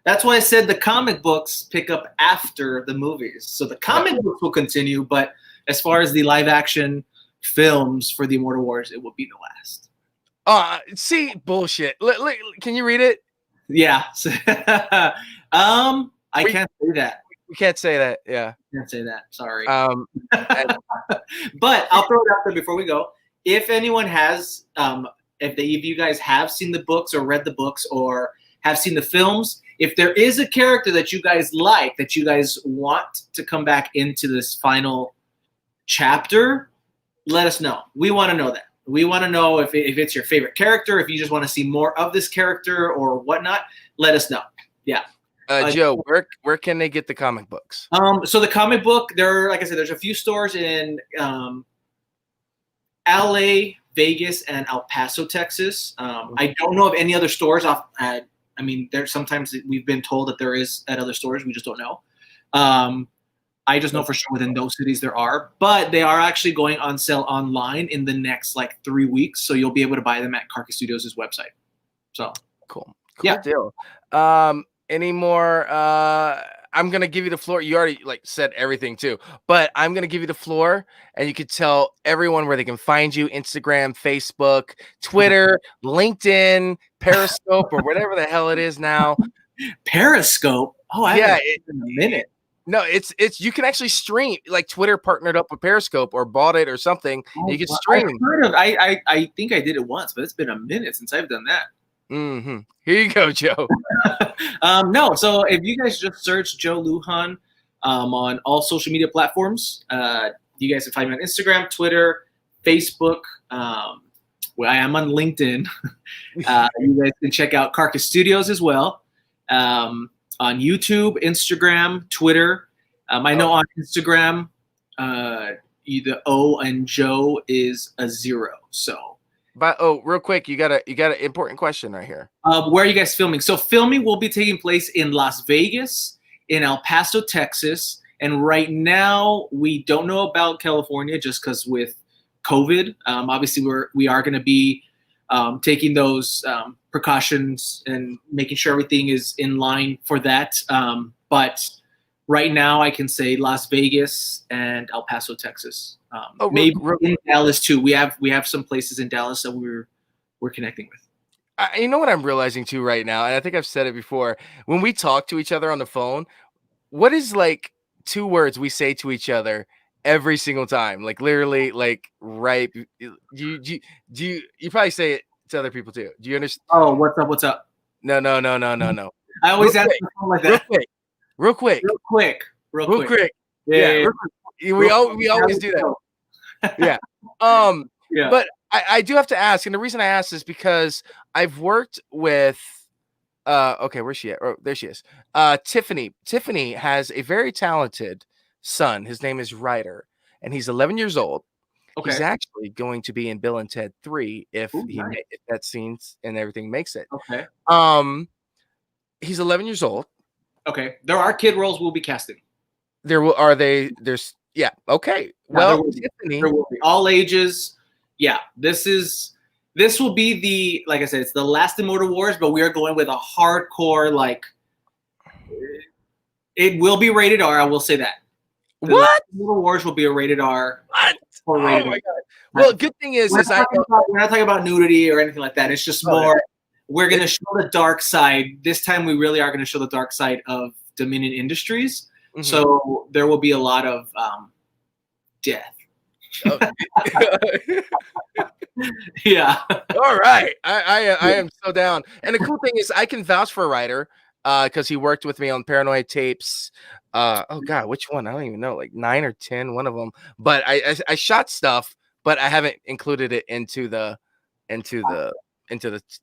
That's why I said the comic books pick up after the movies. So the comic books will continue, but as far as the live action films for the Immortal Wars, it will be the last. See, bullshit. Can you read it? Yeah. I can't say that. We can't say that. Yeah. Can't say that. Sorry. But I'll throw it out there before we go. If anyone has, if you guys have seen the books or read the books or have seen the films, if there is a character that you guys like, that you guys want to come back into this final chapter, let us know. We want to know that. We want to know if it's your favorite character, if you just want to see more of this character or whatnot, let us know. Yeah. Joe, where can they get the comic books? So the comic book, like I said, there's a few stores in LA, Vegas, and El Paso, Texas. I don't know of any other stores there's sometimes we've been told that there is at other stores. We just don't know. I just know for sure within those cities there are, but they are actually going on sale online in the next like 3 weeks. So you'll be able to buy them at Carcass Studios' website. So cool yeah. deal. Any more? I'm gonna give you the floor. You already like said everything too, but I'm gonna give you the floor, and you could tell everyone where they can find you: Instagram, Facebook, Twitter, LinkedIn, Periscope, or whatever the hell it is now. Periscope. Oh, I haven't in a minute. No, it's you can actually stream. Like Twitter partnered up with Periscope or bought it or something. Oh, you can stream. I think I did it once, but it's been a minute since I've done that. Mm-hmm. Here you go, Joe. No, so if you guys just search Joe Lujan on all social media platforms, you guys can find me on Instagram, Twitter, Facebook. Well, I am on LinkedIn. You guys can check out Carcass Studios as well. On YouTube, Instagram, Twitter. I know on Instagram, the O and Joe is a 0. So, but real quick, you got an important question right here. Where are you guys filming? So filming will be taking place in Las Vegas, in El Paso, Texas, and right now we don't know about California just because with COVID. Obviously, we are going to be taking those precautions and making sure everything is in line for that. But right now, I can say Las Vegas and El Paso, Texas. Maybe in Dallas too. We have some places in Dallas that we're connecting with. You know what I'm realizing too right now, and I think I've said it before. When we talk to each other on the phone, what is like 2 words we say to each other every single time? Like literally, like right. You probably say it to other people too. Do you understand? Oh, what's up? What's up? No. I always answer the phone like that. Real quick. Yeah. We always do that. Yeah. Yeah. But I do have to ask, and the reason I ask is because I've worked with okay, where's she at? Oh, there she is. Tiffany. Tiffany has a very talented son. His name is Ryder, and he's 11 years old. Okay. He's actually going to be in Bill and Ted 3 if nice. if that scenes and everything makes it. Okay. He's 11 years old. Okay. There are kid roles we'll be casting. There's yeah. Okay. Well, Tiffany, there will be all ages. Yeah. This will be the, like I said, it's the last Immortal Wars, but we are going with a hardcore, like, it will be rated R. I will say that. What? Immortal Wars will be a rated R. What? Oh my God. Well, good thing is, we're not talking about nudity or anything like that. It's just more, we're going to show the dark side. This time we really are going to show the dark side of Dominion Industries. Mm-hmm. So there will be a lot of death. Oh. Yeah. All right. I am so down. And the cool thing is I can vouch for Ryder because he worked with me on Paranoid Tapes. Oh God, which one? I don't even know, like 9 or 10, one of them. But I shot stuff, but I haven't included it into the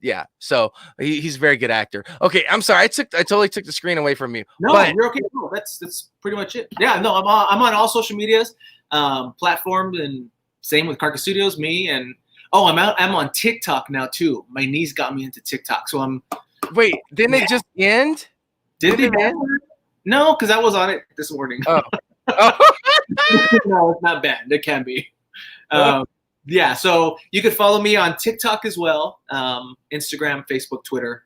yeah. So he's a very good actor. Okay, I'm sorry. I totally took the screen away from you. No, but you're okay. No, that's pretty much it. Yeah, no, I'm on all social medias, platforms, and same with Carcass Studios, me, and I'm on TikTok now too. My niece got me into TikTok, so I'm. Wait, didn't it just end? Did it end? No, because I was on it this morning. Oh. No, it's not bad. It can be. Yeah, so you could follow me on TikTok as well, Instagram, Facebook, Twitter.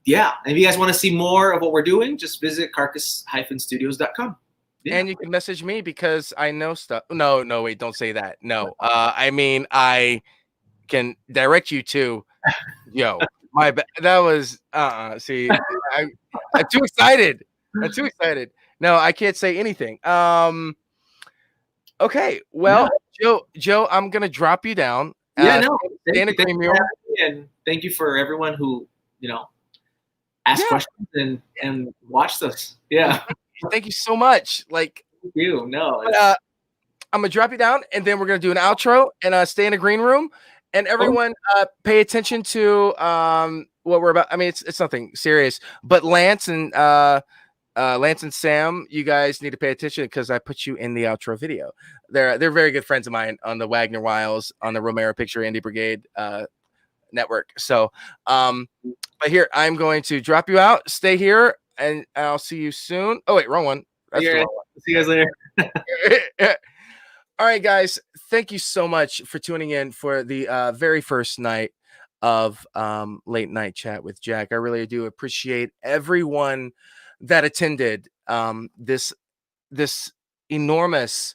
Yeah, and if you guys want to see more of what we're doing, just visit carcass-studios.com. Yeah. And you can message me because I know stuff. No, wait, don't say that. No, I mean, I can direct you to, my that was, see, I'm too excited. I'm too excited. No, I can't say anything. Okay, well, yeah. Joe, I'm gonna drop you down. Yeah, no. And thank you for everyone who asked questions and watched us. Yeah, thank you so much. Like, thank you. No, I'm gonna drop you down, and then we're gonna do an outro and stay in the green room. And everyone, pay attention to what we're about. I mean, it's nothing serious, but Lance and Sam, you guys need to pay attention because I put you in the outro video. They're very good friends of mine on the Wagner Wiles, on the Romero Picture Indie Brigade network. So, but here, I'm going to drop you out. Stay here, and I'll see you soon. Oh, wait, wrong one. That's the wrong one. See you guys later. All right, guys. Thank you so much for tuning in for the very first night of Late Night Chat with Jack. I really do appreciate everyone that attended this enormous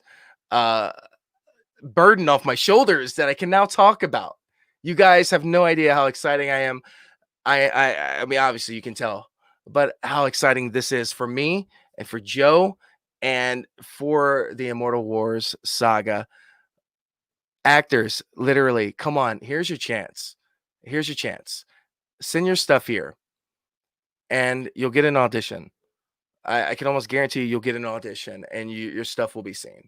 burden off my shoulders that I can now talk about. You guys have no idea how exciting I am. I mean, obviously you can tell, but how exciting this is for me and for Joe and for the Immortal Wars saga. Actors, literally, come on, here's your chance. Here's your chance. Send your stuff here and you'll get an audition. I can almost guarantee you'll get an audition and your stuff will be seen.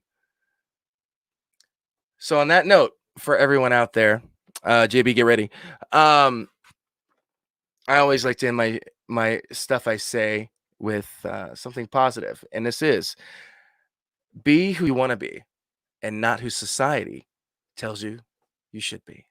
So on that note, for everyone out there, JB, get ready. I always like to end my stuff I say with something positive, and this is: be who you want to be and not who society tells you you should be.